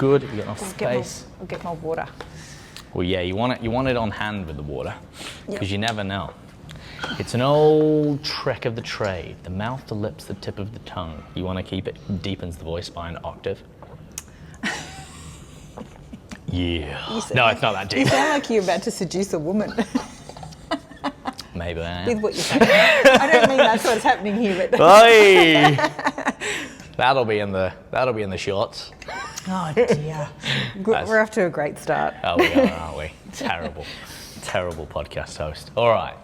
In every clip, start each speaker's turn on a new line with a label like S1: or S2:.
S1: good. Have you got enough space?
S2: I'll get my water.
S1: Well, yeah, you want it on hand with the water, because you never know. It's an old trick of the trade. The mouth, the lips, the tip of the tongue. You want to keep it, deepens the voice by an octave. Yeah. No, it's not that deep.
S2: You sound like you're about to seduce a woman.
S1: Maybe I am.
S2: With what you're saying. I don't mean that's what's happening here, but
S1: Oi! That'll be in the shorts.
S2: oh dear. We're off to a great start.
S1: Oh, we are, aren't we? Terrible podcast host. All right,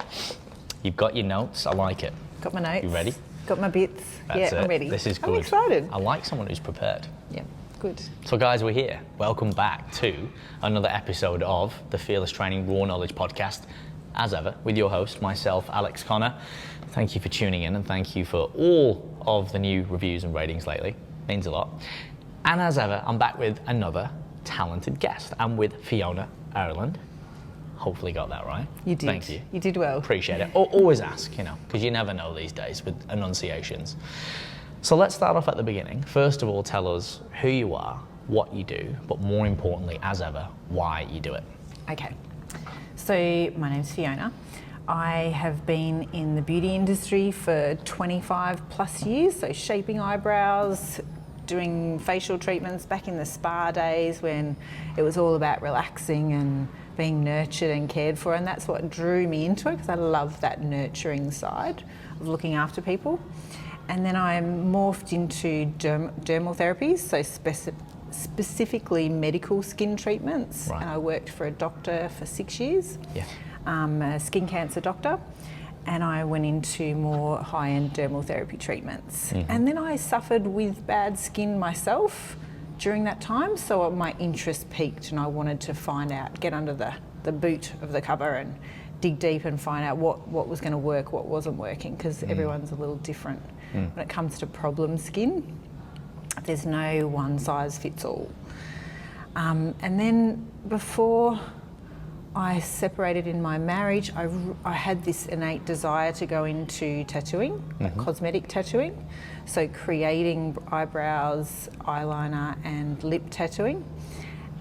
S1: you've got your notes. I like it.
S2: Got my notes.
S1: You ready?
S2: Got my bits.
S1: That's it.
S2: I'm ready.
S1: This is good.
S2: I'm excited.
S1: I like someone who's prepared.
S2: Yeah, good.
S1: So guys, we're here. Welcome back to another episode of the Fearless Training Raw Knowledge Podcast. As ever, with your host, myself, Alex Connor. Thank you for tuning in, and thank you for all of the new reviews and ratings lately. Means a lot. And as ever, I'm back with another talented guest. I'm with Fiona Ireland. Hopefully got that right.
S2: You did.
S1: Thank you.
S2: You did well.
S1: Appreciate it. Always ask, because you never know these days with enunciations. So let's start off at the beginning. First of all, tell us who you are, what you do, but more importantly, as ever, why you do it.
S2: Okay. So my name's Fiona. I have been in the beauty industry for 25 plus years, so shaping eyebrows, doing facial treatments back in the spa days when it was all about relaxing and being nurtured and cared for, and that's what drew me into it, because I love that nurturing side of looking after people. And then I morphed into dermal therapies, so specifically medical skin treatments.
S1: Right.
S2: And I worked for a doctor for 6 years, a skin cancer doctor, and I went into more high-end dermal therapy treatments. Mm-hmm. And then I suffered with bad skin myself during that time, so my interest peaked and I wanted to find out, get under the boot of the cover and dig deep and find out what was going to work, what wasn't working, because everyone's a little different when it comes to problem skin. There's no one size fits all. And then before I separated in my marriage, I had this innate desire to go into tattooing, cosmetic tattooing. So creating eyebrows, eyeliner and lip tattooing.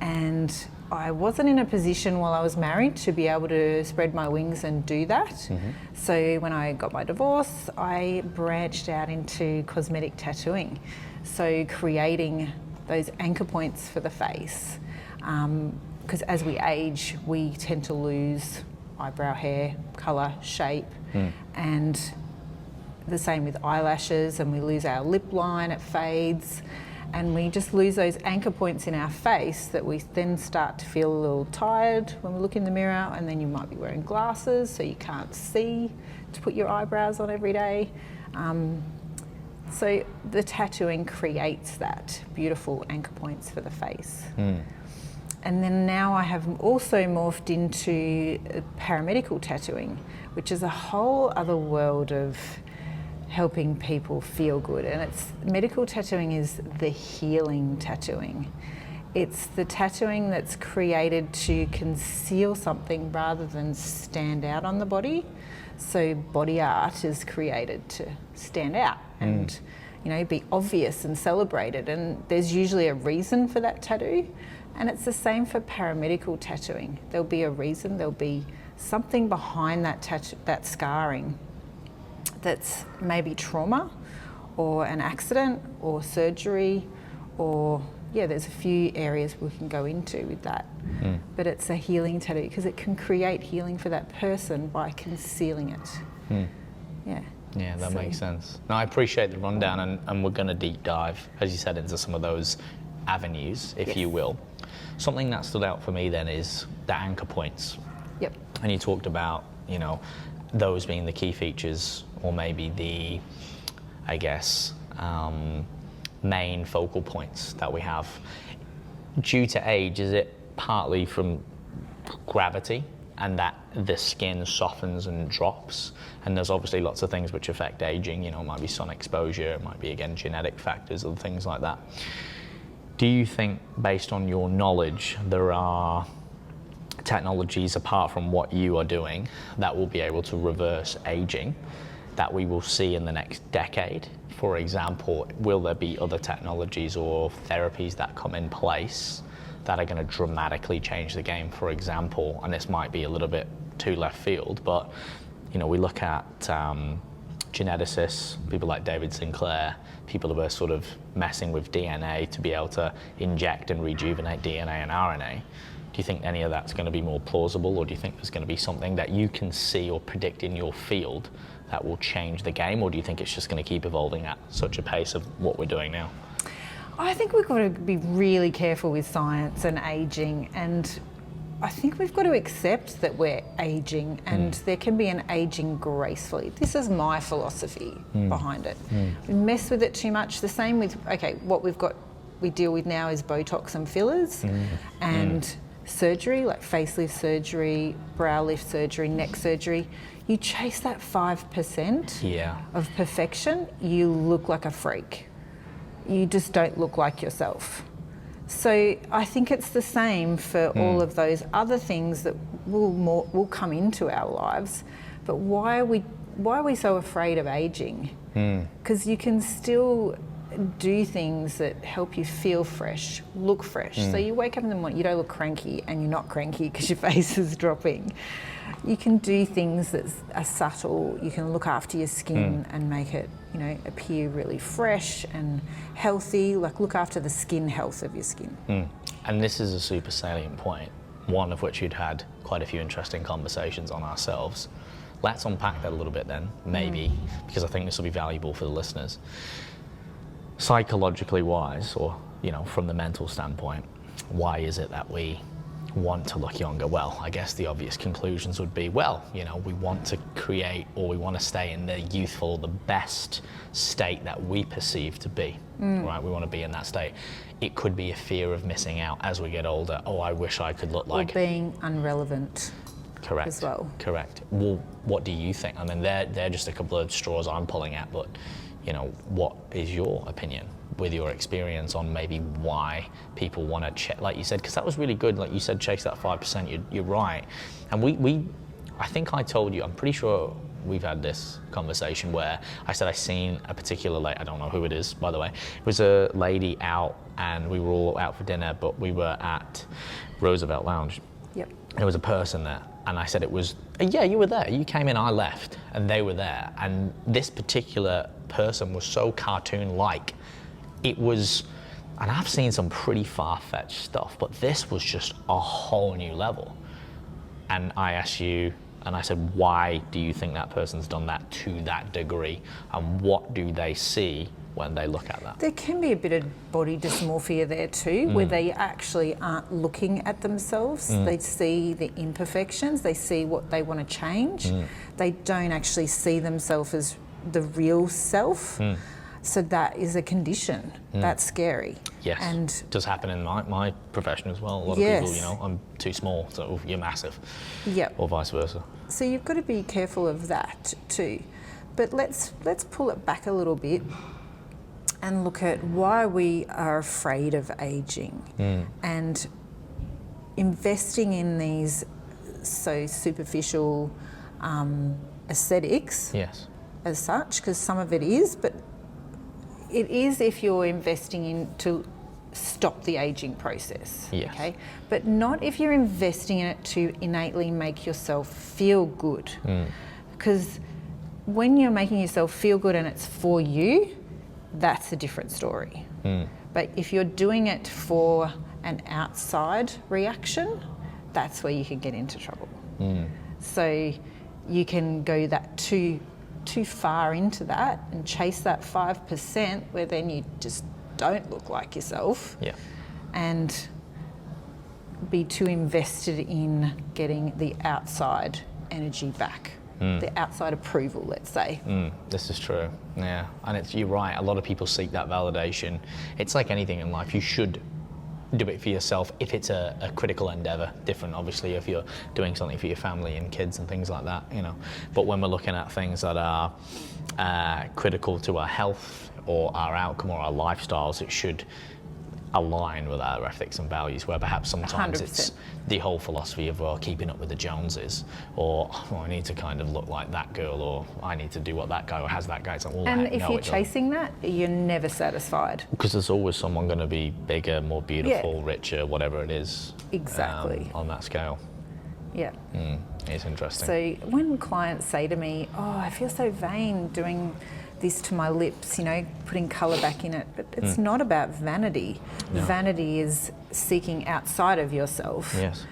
S2: And I wasn't in a position while I was married to be able to spread my wings and do that. Mm-hmm. So when I got my divorce, I branched out into cosmetic tattooing. So creating those anchor points for the face. Because as we age, we tend to lose eyebrow hair, colour, shape, and the same with eyelashes, and we lose our lip line, it fades, and we just lose those anchor points in our face that we then start to feel a little tired when we look in the mirror, and then you might be wearing glasses so you can't see to put your eyebrows on every day. So the tattooing creates that beautiful anchor points for the face. And then now I have also morphed into paramedical tattooing, which is a whole other world of helping people feel good. And medical tattooing is the healing tattooing. It's the tattooing that's created to conceal something rather than stand out on the body. So body art is created to stand out and be obvious and celebrated. And there's usually a reason for that tattoo. And it's the same for paramedical tattooing. There'll be a reason, there'll be something behind that scarring that's maybe trauma or an accident or surgery, or there's a few areas we can go into with that. But it's a healing tattoo because it can create healing for that person by concealing it.
S1: Yeah, that makes sense. No, I appreciate the rundown, and we're going to deep dive, as you said, into some of those avenues, if you will. Something that stood out for me then is the anchor points.
S2: Yep.
S1: And you talked about, those being the key features, or maybe the, main focal points that we have. Due to age, is it partly from gravity and that the skin softens and drops? And there's obviously lots of things which affect aging, it might be sun exposure, it might be, again, genetic factors or things like that. Do you think, based on your knowledge, there are technologies apart from what you are doing that will be able to reverse aging? that we will see in the next decade? For example, will there be other technologies or therapies that come in place that are going to dramatically change the game? For example, and this might be a little bit too left field, but we look at geneticists, people like David Sinclair, people who are sort of messing with DNA to be able to inject and rejuvenate DNA and RNA. Do you think any of that's going to be more plausible, or do you think there's going to be something that you can see or predict in your field that will change the game, or do you think it's just going to keep evolving at such a pace of what we're doing now?
S2: I think we've got to be really careful with science and aging, and I think we've got to accept that we're aging, and there can be an aging gracefully. This is my philosophy behind it. We mess with it too much. The same with, what we deal with now is Botox and fillers and surgery, like facelift surgery, brow lift surgery, neck surgery. You chase that 5% of perfection, you look like a freak. You just don't look like yourself. So I think it's the same for all of those other things that will come into our lives. But why are we so afraid of aging? Because you can still do things that help you feel fresh, look fresh. So you wake up in the morning, you don't look cranky, and you're not cranky because your face is dropping. You can do things that are subtle. You can look after your skin and make it, appear really fresh and healthy. Like, look after the skin health of your skin.
S1: And this is a super salient point, one of which you'd had quite a few interesting conversations on ourselves. Let's unpack that a little bit then, maybe, because I think this will be valuable for the listeners. Psychologically wise, or from the mental standpoint, why is it that we want to look younger? Well, I guess the obvious conclusions would be, we want to create, or we want to stay in the youthful, the best state that we perceive to be, right? We want to be in that state. It could be a fear of missing out as we get older. Oh, I wish I could look like...
S2: Or being unrelevant.
S1: Correct.
S2: As well.
S1: Correct. Well, what do you think? I mean, they're just a couple of straws I'm pulling at, but what is your opinion with your experience on maybe why people want to check, like you said, because that was really good, like you said, chase that 5%, you're right. And I think I told you, I'm pretty sure we've had this conversation where I said I seen a particular lady, I don't know who it is, by the way. It was a lady out, and we were all out for dinner, but we were at Roosevelt Lounge.
S2: Yep.
S1: There was a person there, and I said it was, yeah, you were there. You came in, I left, and they were there. And this particular person was so cartoon-like. It was, and I've seen some pretty far-fetched stuff, but this was just a whole new level. And I asked you, and I said, why do you think that person's done that to that degree? And what do they see when they look at that?
S2: There can be a bit of body dysmorphia there too, where they actually aren't looking at themselves. They see the imperfections, they see what they want to change. They don't actually see themselves as the real self. So that is a condition. That's scary.
S1: Yes, and it does happen in my profession as well. A lot of people, I'm too small, so you're massive.
S2: Yep.
S1: Or vice versa.
S2: So you've got to be careful of that too. But let's pull it back a little bit and look at why we are afraid of aging and investing in these so superficial aesthetics.
S1: Yes.
S2: As such, because some of it is, but it is if you're investing in to stop the aging process.
S1: Yes.
S2: Okay, but not if you're investing in it to innately make yourself feel good. Because when you're making yourself feel good and it's for you, that's a different story. But if you're doing it for an outside reaction, that's where you can get into trouble. So you can go that too far into that and chase that 5% where then you just don't look like yourself and be too invested in getting the outside energy back, the outside approval, let's say.
S1: This is true, yeah. And you're right, a lot of people seek that validation. It's like anything in life, you should do it for yourself if it's a critical endeavor. Different, obviously, if you're doing something for your family and kids and things like that, But when we're looking at things that are critical to our health or our outcome or our lifestyles, align with our ethics and values, where perhaps sometimes
S2: 100%.
S1: it's the whole philosophy of, well, keeping up with the Joneses, or oh, I need to kind of look like that girl, or I need to do what that guy or has that guy. It's like, well,
S2: And
S1: heck,
S2: if
S1: no,
S2: you're
S1: it doesn't.
S2: chasing that, you're never satisfied.
S1: Because there's always someone going to be bigger, more beautiful, richer, whatever it is.
S2: Exactly.
S1: On that scale.
S2: Yeah.
S1: It's interesting.
S2: So when clients say to me, oh, I feel so vain doing this to my lips, you know, putting colour back in it, but it's not about vanity.
S1: No.
S2: Vanity is seeking outside of yourself.
S1: Yes.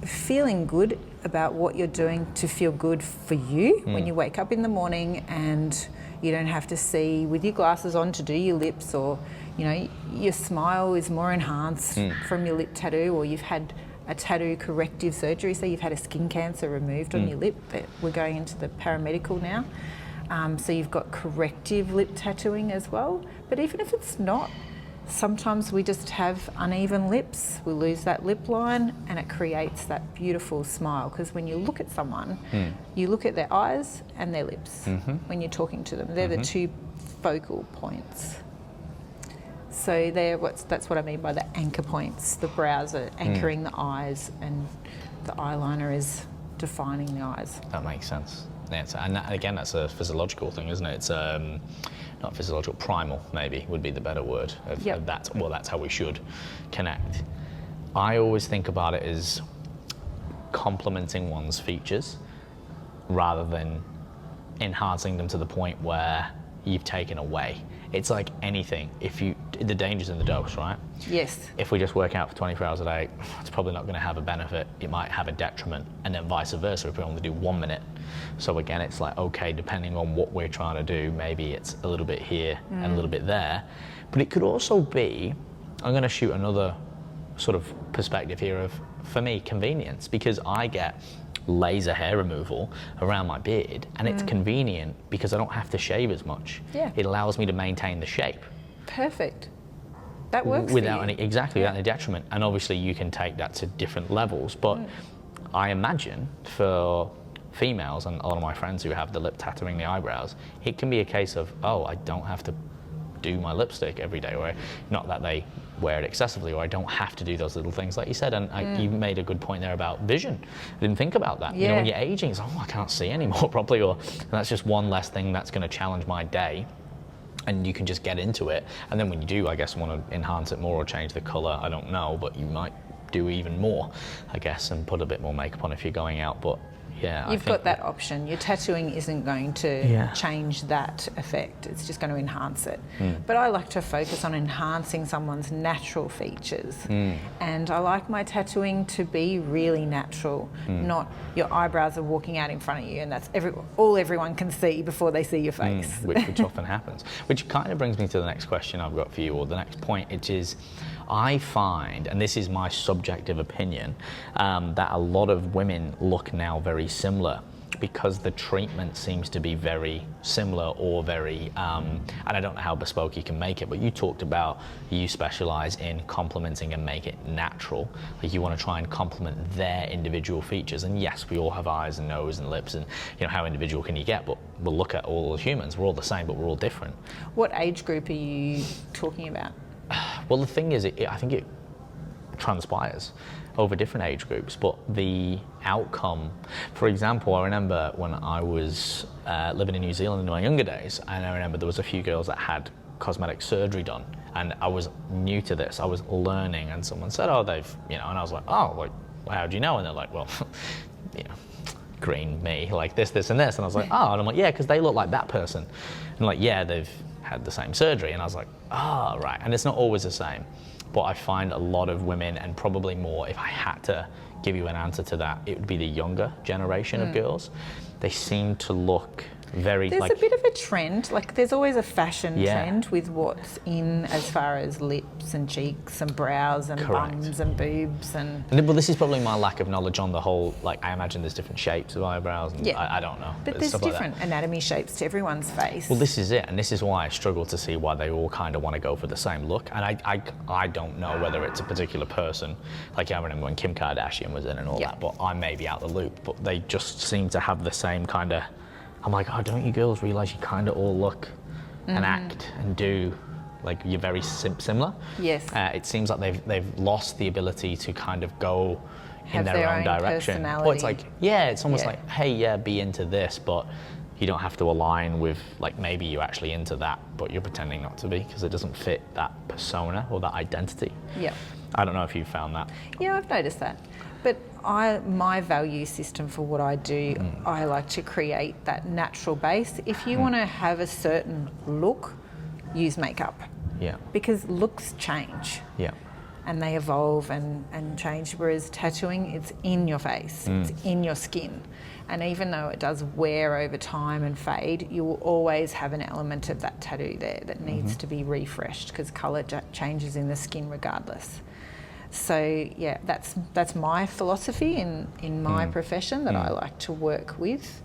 S2: Feeling good about what you're doing to feel good for you when you wake up in the morning, and you don't have to see with your glasses on to do your lips, or, you know, your smile is more enhanced from your lip tattoo, or you've had a tattoo corrective surgery, so you've had a skin cancer removed on your lip. We're going into the paramedical now. So you've got corrective lip tattooing as well. But even if it's not, sometimes we just have uneven lips. We lose that lip line, and it creates that beautiful smile. Because when you look at someone, you look at their eyes and their lips when you're talking to them. They're the two focal points. So that's what I mean by the anchor points. The brows are anchoring the eyes, and the eyeliner is defining the eyes.
S1: That makes sense. Yeah, and again, that's a physiological thing, isn't it? It's not physiological, primal maybe would be the better word of that. Well, that's how we should connect. I always think about it as complementing one's features rather than enhancing them to the point where you've taken away. It's like anything. The danger's in the dose, right?
S2: Yes.
S1: If we just work out for 24 hours a day, it's probably not going to have a benefit. It might have a detriment, and then vice versa if we only do 1 minute. So again, it's like, okay, depending on what we're trying to do, maybe it's a little bit here and a little bit there. But it could also be, I'm going to shoot another sort of perspective here of, for me, convenience, because I get laser hair removal around my beard, and it's convenient because I don't have to shave as much.
S2: Yeah.
S1: It allows me to maintain the shape.
S2: Perfect. That works
S1: Without
S2: for you.
S1: without any detriment. And obviously you can take that to different levels, but I imagine for females and a lot of my friends who have the lip tattooing, the eyebrows, it can be a case of, oh, I don't have to do my lipstick every day, or not that they wear it excessively, or I don't have to do those little things like you said. And you made a good point there about vision. I didn't think about that.
S2: Yeah.
S1: You know, when you're aging, it's, oh, I can't see anymore properly, or that's just one less thing that's going to challenge my day. And you can just get into it. And then when you do, I guess, want to enhance it more or change the color, I don't know, but you might do even more, I guess, and put a bit more makeup on if you're going out. But yeah,
S2: You've got that option. Your tattooing isn't going to change that effect. It's just going to enhance it. But I like to focus on enhancing someone's natural features. And I like my tattooing to be really natural, not your eyebrows are walking out in front of you and that's all everyone can see before they see your face.
S1: Which often happens. Which kind of brings me to the next question I've got for you, or the next point, which is, I find, and this is my subjective opinion, that a lot of women look now very similar because the treatment seems to be very similar, or very, and I don't know how bespoke you can make it, but you talked about you specialize in complementing and make it natural. Like you want to try and complement their individual features. And yes, we all have eyes and nose and lips, and you know, how individual can you get? But we'll look at all humans. We're all the same, but we're all different. What
S2: age group are you talking about?
S1: Well, the thing is, I think it transpires over different age groups, but the outcome, for example, I remember when I was living in New Zealand in my younger days, and I remember there was a few girls that had cosmetic surgery done, and I was new to this, I was learning, and someone said, oh, they've, you know, and I was like, oh, like, well, how do you know? And they're like, well, you know, green me, like this, and this, and I was like, oh, and I'm like, yeah, because they look like that person, and like, yeah, they've had the same surgery, and I was like, oh, right, and it's not always the same. But I find a lot of women, and probably more, if I had to give you an answer to that, it would be the younger generation of girls. They seem to look very
S2: There's a bit of a trend, like there's always a fashion trend with what's in as far as lips and cheeks and brows and bums and boobs and...
S1: Well, this is probably my lack of knowledge on the whole, like I imagine there's different shapes of eyebrows, and I don't know.
S2: But there's different anatomy shapes to everyone's face.
S1: Well, this is it, and this is why I struggle to see why they all kind of want to go for the same look, and I don't know whether it's a particular person, like I remember when Kim Kardashian was in and all that, but I may be out the loop, but they just seem to have the same kind of... I'm like, oh, don't you girls realise you kind of all look and act and do like you're very similar.
S2: Yes.
S1: It seems like they've lost the ability to kind of go in their own direction. Or it's like, it's almost like, hey, be into this, but you don't have to align with, like, maybe you're actually into that, but you're pretending not to be because it doesn't fit that persona or that identity.
S2: Yeah.
S1: I don't know if you found that.
S2: Yeah, I've noticed that. But my value system for what I do, I like to create that natural base. If you want to have a certain look, use makeup.
S1: Yeah.
S2: Because looks change.
S1: Yeah.
S2: And they evolve and change, whereas tattooing, it's in your face, it's in your skin. And even though it does wear over time and fade, you will always have an element of that tattoo there that needs to be refreshed because colour changes in the skin regardless. So yeah, that's my philosophy in my profession that I like to work with,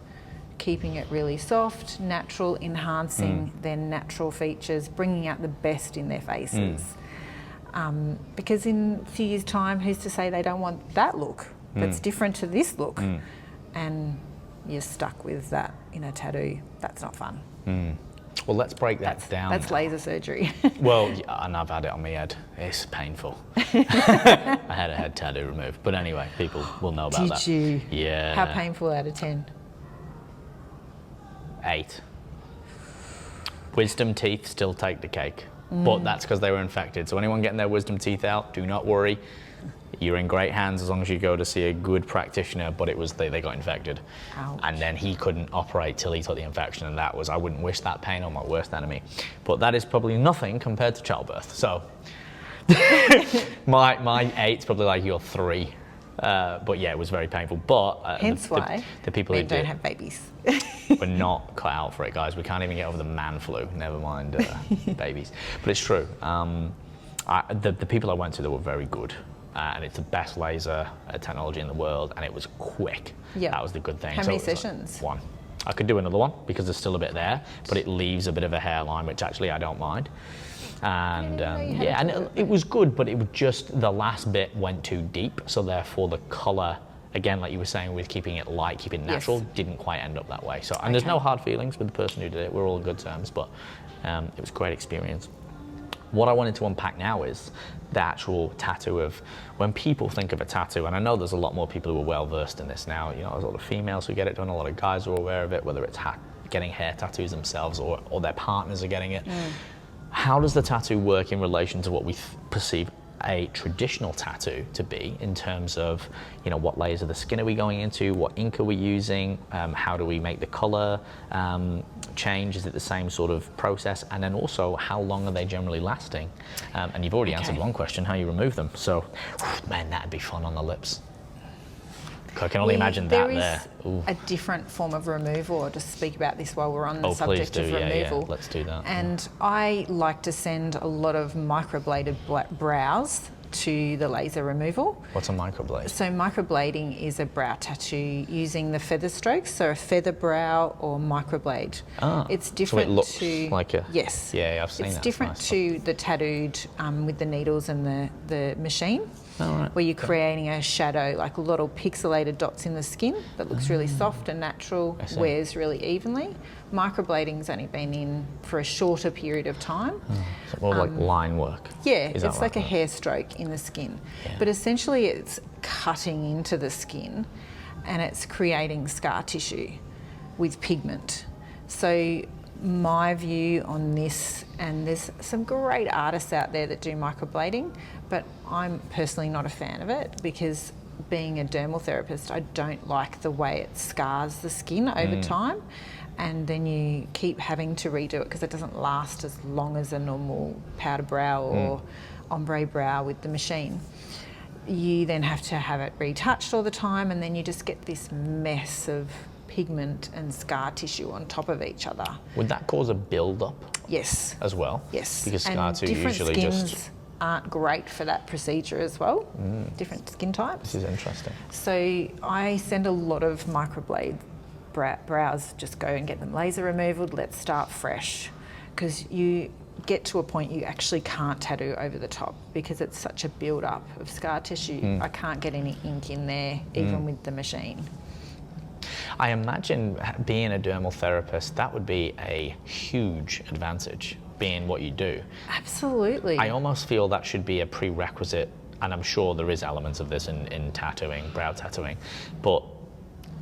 S2: keeping it really soft, natural, enhancing their natural features, bringing out the best in their faces. Because in a few years' time, who's to say they don't want that look that's different to this look? And you're stuck with that in a tattoo. That's not fun.
S1: Well, let's break that down.
S2: That's laser surgery.
S1: Well, and I've had it on my head. It's painful. I had a head tattoo removed. But anyway, people will know about that.
S2: Did you?
S1: Yeah.
S2: How painful out of 10?
S1: 8. Wisdom teeth still take the cake. But that's because they were infected. So anyone getting their wisdom teeth out, do not worry. You're in great hands as long as you go to see a good practitioner, but it was they got infected.
S2: Ouch.
S1: And then he couldn't operate till he took the infection, and that was, I wouldn't wish that pain on my worst enemy. But that is probably nothing compared to childbirth. So my 8's probably like your 3. But yeah, it was very painful. But
S2: hence why
S1: the people who
S2: don't have babies.
S1: We're not cut out for it, guys. We can't even get over the man flu, never mind babies. But it's true. The people I went to, they were very good. And it's the best laser technology in the world, and it was quick.
S2: Yeah.
S1: That was the good thing.
S2: How many sessions?
S1: Like 1. I could do another one because there's still a bit there, but it leaves a bit of a hairline, which actually I don't mind. And it was good, but it was just the last bit went too deep, so therefore the colour, again, like you were saying, with keeping it light, keeping it natural, didn't quite end up that way. So, and there's no hard feelings with the person who did it. We're all on good terms, but it was a great experience. What I wanted to unpack now is the actual tattoo of when people think of a tattoo, and I know there's a lot more people who are well versed in this now. You know, there's a lot of females who get it done, a lot of guys are aware of it, whether it's getting hair tattoos themselves or their partners are getting it. How does the tattoo work in relation to what we perceive a traditional tattoo to be in terms of, you know, what layers of the skin are we going into, what ink are we using, how do we make the color change, is it the same sort of process, and then also how long are they generally lasting? And you've already answered one question, how you remove them. So man, that'd be fun on the lips. I can only imagine that there.
S2: There is a different form of removal. I'll just speak about this while we're on the subject of removal.
S1: Yeah, let's do that.
S2: And I like to send a lot of microbladed brows to the laser removal.
S1: What's a microblade?
S2: So microblading is a brow tattoo using the feather strokes, so a feather brow or microblade. It's different.
S1: So it looks
S2: to,
S1: like a...
S2: Yes.
S1: Yeah, I've seen that.
S2: It's different to the tattooed with the needles and the machine. Where you're creating a shadow, like little pixelated dots in the skin that looks really soft and natural, wears really evenly. Microblading's only been in for a shorter period of time.
S1: So more like line work.
S2: Yeah, it's like a hair stroke in the skin. Yeah. But essentially it's cutting into the skin and it's creating scar tissue with pigment. So my view on this, and there's some great artists out there that do microblading, but I'm personally not a fan of it because being a dermal therapist, I don't like the way it scars the skin over time, and then you keep having to redo it because it doesn't last as long as a normal powder brow or ombre brow with the machine. You then have to have it retouched all the time, and then you just get this mess of pigment and scar tissue on top of each other.
S1: Would that cause a build-up?
S2: Yes.
S1: As well?
S2: Yes.
S1: Because scar tissue usually
S2: skins aren't great for that procedure as well. Different skin types.
S1: This is interesting.
S2: So I send a lot of microblade brows, just go and get them laser removed, let's start fresh. Because you get to a point you actually can't tattoo over the top because it's such a build-up of scar tissue. I can't get any ink in there, even with the machine.
S1: I imagine being a dermal therapist, that would be a huge advantage being what you do.
S2: Absolutely.
S1: I almost feel that should be a prerequisite, and I'm sure there is elements of this in tattooing, brow tattooing, but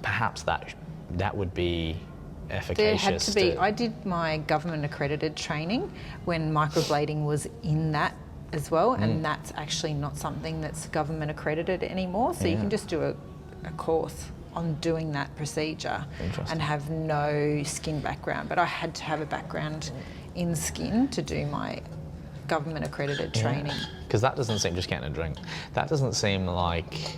S1: perhaps that would be efficacious.
S2: There had to be. I did my government accredited training when microblading was in that as well, and that's actually not something that's government accredited anymore. So you can just do a course on doing that procedure and have no skin background. But I had to have a background in skin to do my government accredited training.
S1: Because that doesn't seem, just getting a drink, that doesn't seem like,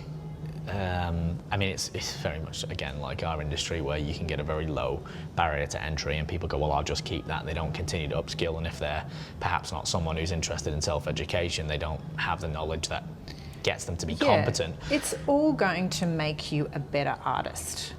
S1: I mean, it's very much, again, like our industry where you can get a very low barrier to entry and people go, well, I'll just keep that. They don't continue to upskill, and if they're perhaps not someone who's interested in self-education, they don't have the knowledge that gets them to be competent.
S2: It's all going to make you a better artist.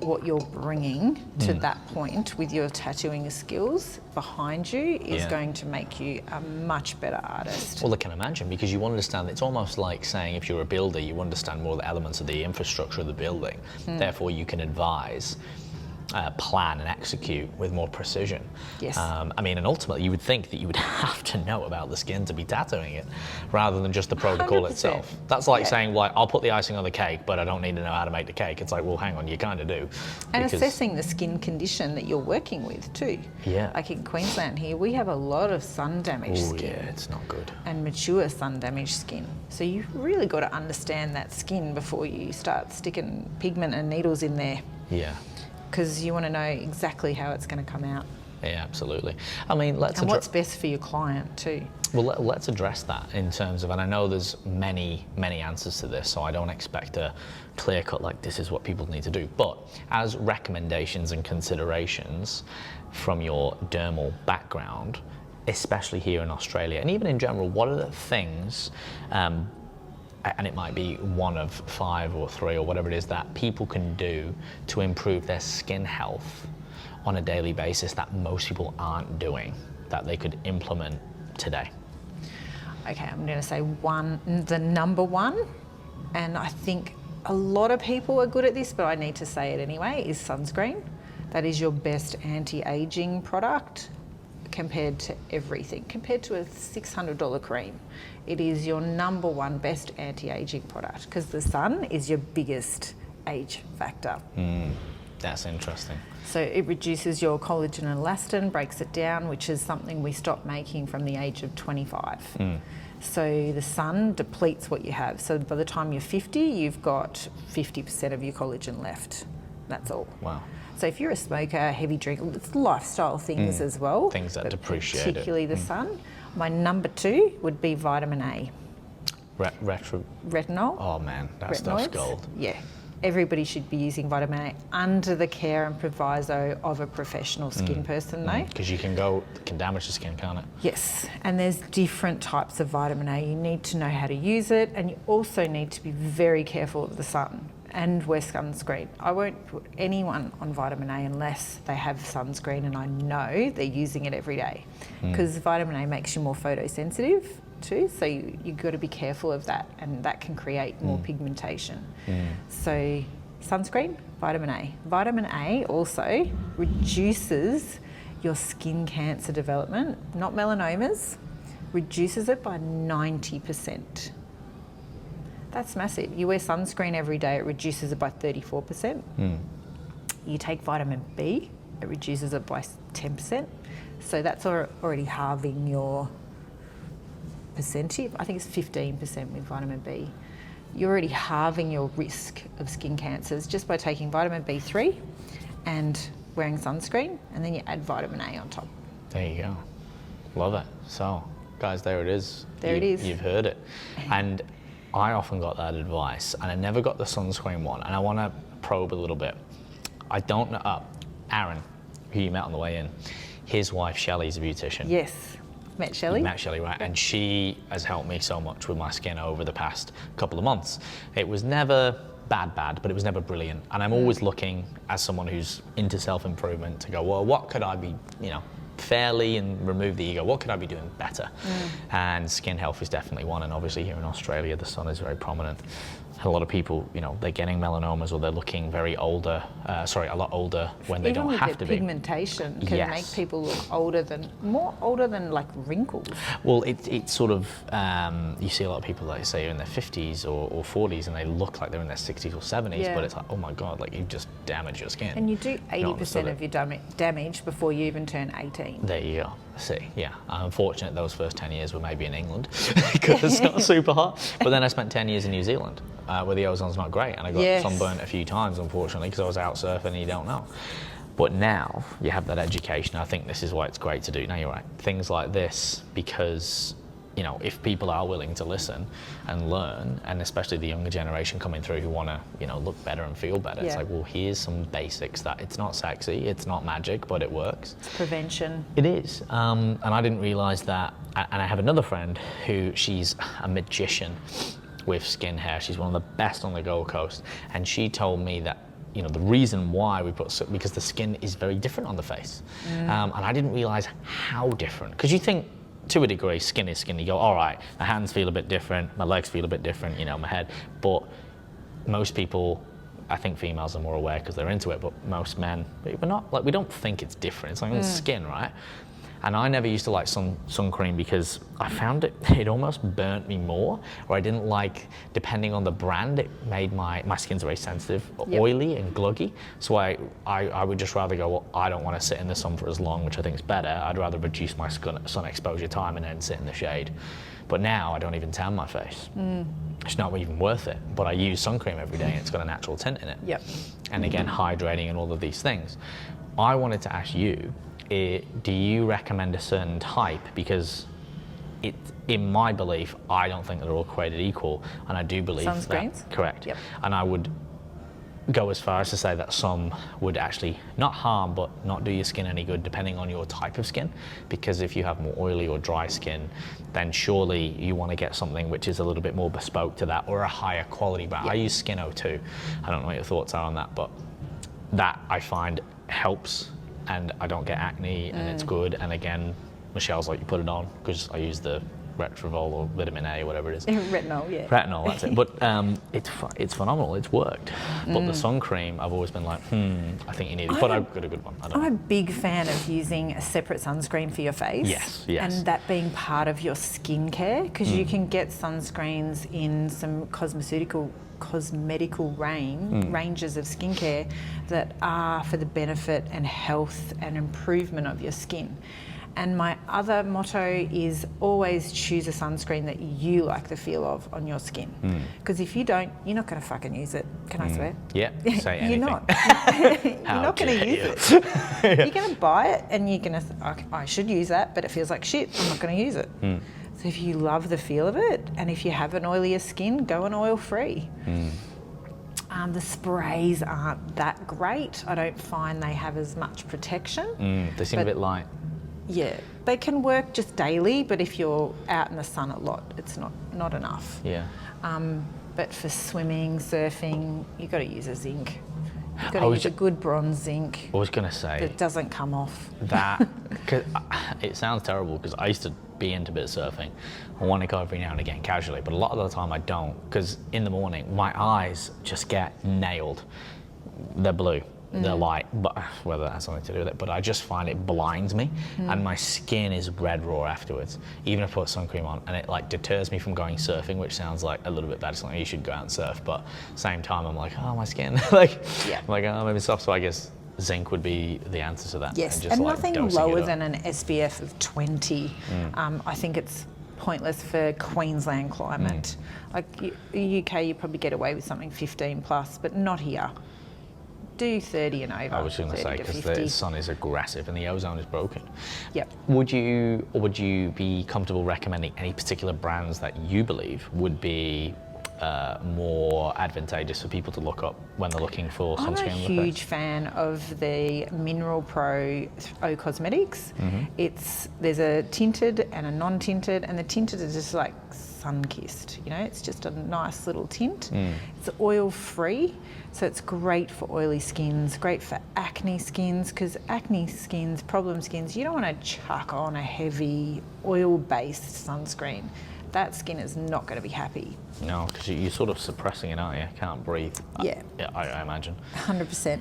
S2: What you're bringing to that point with your tattooing skills behind you is going to make you a much better artist.
S1: Well, I can imagine, because you understand, it's almost like saying if you're a builder, you understand more the elements of the infrastructure of the building. Therefore, you can advise, plan and execute with more precision.
S2: Yes.
S1: I mean, and ultimately you would think that you would have to know about the skin to be tattooing it rather than just the protocol
S2: 100%.
S1: itself. That's like saying, well, I'll put the icing on the cake, but I don't need to know how to make the cake. It's like, well, hang on, you kind of do.
S2: And assessing the skin condition that you're working with too.
S1: Yeah.
S2: Like in Queensland here, we have a lot of sun damaged skin.
S1: Yeah, it's not good.
S2: And mature sun damaged skin. So you've really got to understand that skin before you start sticking pigment and needles in there.
S1: Yeah.
S2: Because you want to know exactly how it's going to come out.
S1: Yeah, absolutely. I mean,
S2: and what's best for your client too.
S1: Well, let's address that in terms of, and I know there's many answers to this, so I don't expect a clear cut like this is what people need to do. But as recommendations and considerations from your dermal background, especially here in Australia, and even in general, what are the things, and it might be one of 5 or 3 or whatever it is, that people can do to improve their skin health on a daily basis that most people aren't doing, that they could implement today?
S2: Okay, I'm going to say the number one, and I think a lot of people are good at this, but I need to say it anyway, is sunscreen. That is your best anti-aging product compared to everything, compared to a $600 cream. It is your number one best anti-aging product because the sun is your biggest age factor.
S1: That's interesting.
S2: So it reduces your collagen and elastin, breaks it down, which is something we stopped making from the age of 25. So the sun depletes what you have. So by the time you're 50, you've got 50% of your collagen left. That's all.
S1: Wow.
S2: So if you're a smoker, heavy drinker, it's lifestyle things as well.
S1: Things that depreciate it.
S2: Particularly the sun. My number 2 would be vitamin A. Retinol.
S1: Oh man, that stuff's gold.
S2: Yeah. Everybody should be using vitamin A under the care and proviso of a professional skin person though.
S1: Because it can damage the skin, can't it?
S2: Yes, and there's different types of vitamin A. You need to know how to use it, and you also need to be very careful of the sun and wear sunscreen. I won't put anyone on vitamin A unless they have sunscreen and I know they're using it every day. Because vitamin A makes you more photosensitive too, so you've got to be careful of that, and that can create more pigmentation. So sunscreen, vitamin A. Vitamin A also reduces your skin cancer development, not melanomas, reduces it by 90%. That's massive. You wear sunscreen every day, it reduces it by 34%. You take vitamin B, it reduces it by 10%. So that's already halving your percentage. I think it's 15% with vitamin B. You're already halving your risk of skin cancers just by taking vitamin B3 and wearing sunscreen, and then you add vitamin A on top.
S1: There you go. Love it. So, guys, there it is.
S2: There it is.
S1: You've heard it. And I often got that advice, and I never got the sunscreen one, and I want to probe a little bit. I don't know, Aaron, who you met on the way in, his wife Shelley's a beautician.
S2: Yes, met Shelley.
S1: You met Shelley, right? And she has helped me so much with my skin over the past couple of months. It was never bad, but it was never brilliant. And I'm always looking, as someone who's into self-improvement, to go, well, what could I be, fairly, and remove the ego, what could I be doing better? And skin health is definitely one, and obviously here in Australia the sun is very prominent. a lot of people, you know, they're getting melanomas or they're looking a lot older when they don't have to be.
S2: Pigmentation can make people look more older than like wrinkles.
S1: Well, it's sort of, you see a lot of people that say are in their 50s or 40s and they look like they're in their 60s or 70s, but it's like, oh my God, like you just damage your skin.
S2: And you do 80% of your damage before you even turn 18.
S1: There you go. See, yeah. I'm fortunate those first 10 years were maybe in England because it's not super hot. But then I spent 10 years in New Zealand where the ozone's not great, and I got sunburnt a few times, unfortunately, because I was out surfing and you don't know. But now you have that education. I think this is why it's great to do. Now you're right. Things like this, because, you know, if people are willing to listen and learn, and especially the younger generation coming through who want to, you know, look better and feel better, it's like, well, here's some basics that it's not sexy, it's not magic, but it works.
S2: It's prevention.
S1: It is. And I didn't realize that. And I have another friend she's a magician with skin hair. She's one of the best on the Gold Coast. And she told me that, you know, the reason why because the skin is very different on the face. And I didn't realize how different. Because you think, to a degree, skin is skin. You go, all right, my hands feel a bit different, my legs feel a bit different, you know, my head. But most people, I think females are more aware because they're into it, but most men, we're not, like, we don't think it's different. It's like skin, right? And I never used to like sun cream because I found it almost burnt me more, or I didn't like, depending on the brand, it made my skin's very sensitive, oily and gluggy. So I would just rather go, well, I don't want to sit in the sun for as long, which I think is better. I'd rather reduce my sun exposure time and then sit in the shade. But now I don't even tan my face. It's not even worth it. But I use sun cream every day and it's got a natural tint in it. And again, hydrating and all of these things. I wanted to ask you, do you recommend a certain type? Because in my belief, I don't think they're all created equal, and I do believe
S2: sunscreens?
S1: Correct. And I would go as far as to say that some would actually not harm, but not do your skin any good, depending on your type of skin. Because if you have more oily or dry skin, then surely you want to get something which is a little bit more bespoke to that, or a higher quality brand. I use Skin 02. I don't know what your thoughts are on that, but that I find helps. And I don't get acne, and it's good. And again, Michelle's like, you put it on, because I use the Retrivol or vitamin A, whatever it is.
S2: Retinol,
S1: Retinol, that's it. But it's phenomenal. It's worked. But the sun cream, I've always been like, I think you need it. But I've got a good one.
S2: I'm a big fan of using a separate sunscreen for your face.
S1: Yes.
S2: And that being part of your skincare, because you can get sunscreens in some cosmetical ranges of skincare that are for the benefit and health and improvement of your skin. And my other motto is always choose a sunscreen that you like the feel of on your skin. Because if you don't, you're not going to fucking use it. Can I swear?
S1: Yeah, say anything.
S2: You're not. You're not going to use it. You're going to buy it and you're going to, I should use that, but it feels like shit. I'm not going to use it. So if you love the feel of it, and if you have an oilier skin, go an oil-free. The sprays aren't that great. I don't find they have as much protection.
S1: They seem a bit light.
S2: Yeah, they can work just daily, but if you're out in the sun a lot, it's not enough.
S1: Yeah.
S2: But for swimming, surfing, you've got to use a zinc. You've got to use a good bronze zinc.
S1: I was going to say.
S2: That doesn't come off.
S1: That, cause it sounds terrible because I used to be into a bit of surfing. I want to go every now and again casually, but a lot of the time I don't, because in the morning my eyes just get nailed. They're blue. They're light, but whether that has something to do with it, but I just find it blinds me, and my skin is red raw afterwards, even if I put sun cream on, and it like deters me from going surfing, which sounds like a little bit bad. It's like, you should go out and surf, but same time I'm like, oh, my skin, like, I'm like, oh, maybe soft. So I guess zinc would be the answer to that.
S2: Yes, and nothing lower than an SPF of 20. I think it's pointless for Queensland climate. Like UK, you probably get away with something 15 plus, but not here. Do 30 and over.
S1: I was going to say, because the sun is aggressive and the ozone is broken.
S2: Yep.
S1: Would you be comfortable recommending any particular brands that you believe would be more advantageous for people to look up when they're looking for sunscreen?
S2: I'm a huge fan of the Mineral Pro O Cosmetics. There's a tinted and a non-tinted, and the tinted is just like sun-kissed, you know, it's just a nice little tint. It's oil-free, so it's great for oily skins, great for acne skins, because acne skins, problem skins, you don't want to chuck on a heavy oil-based sunscreen. that skin is not going to be happy.
S1: No, because you're sort of suppressing it, aren't you? Can't breathe.
S2: Yeah.
S1: I imagine.
S2: 100%.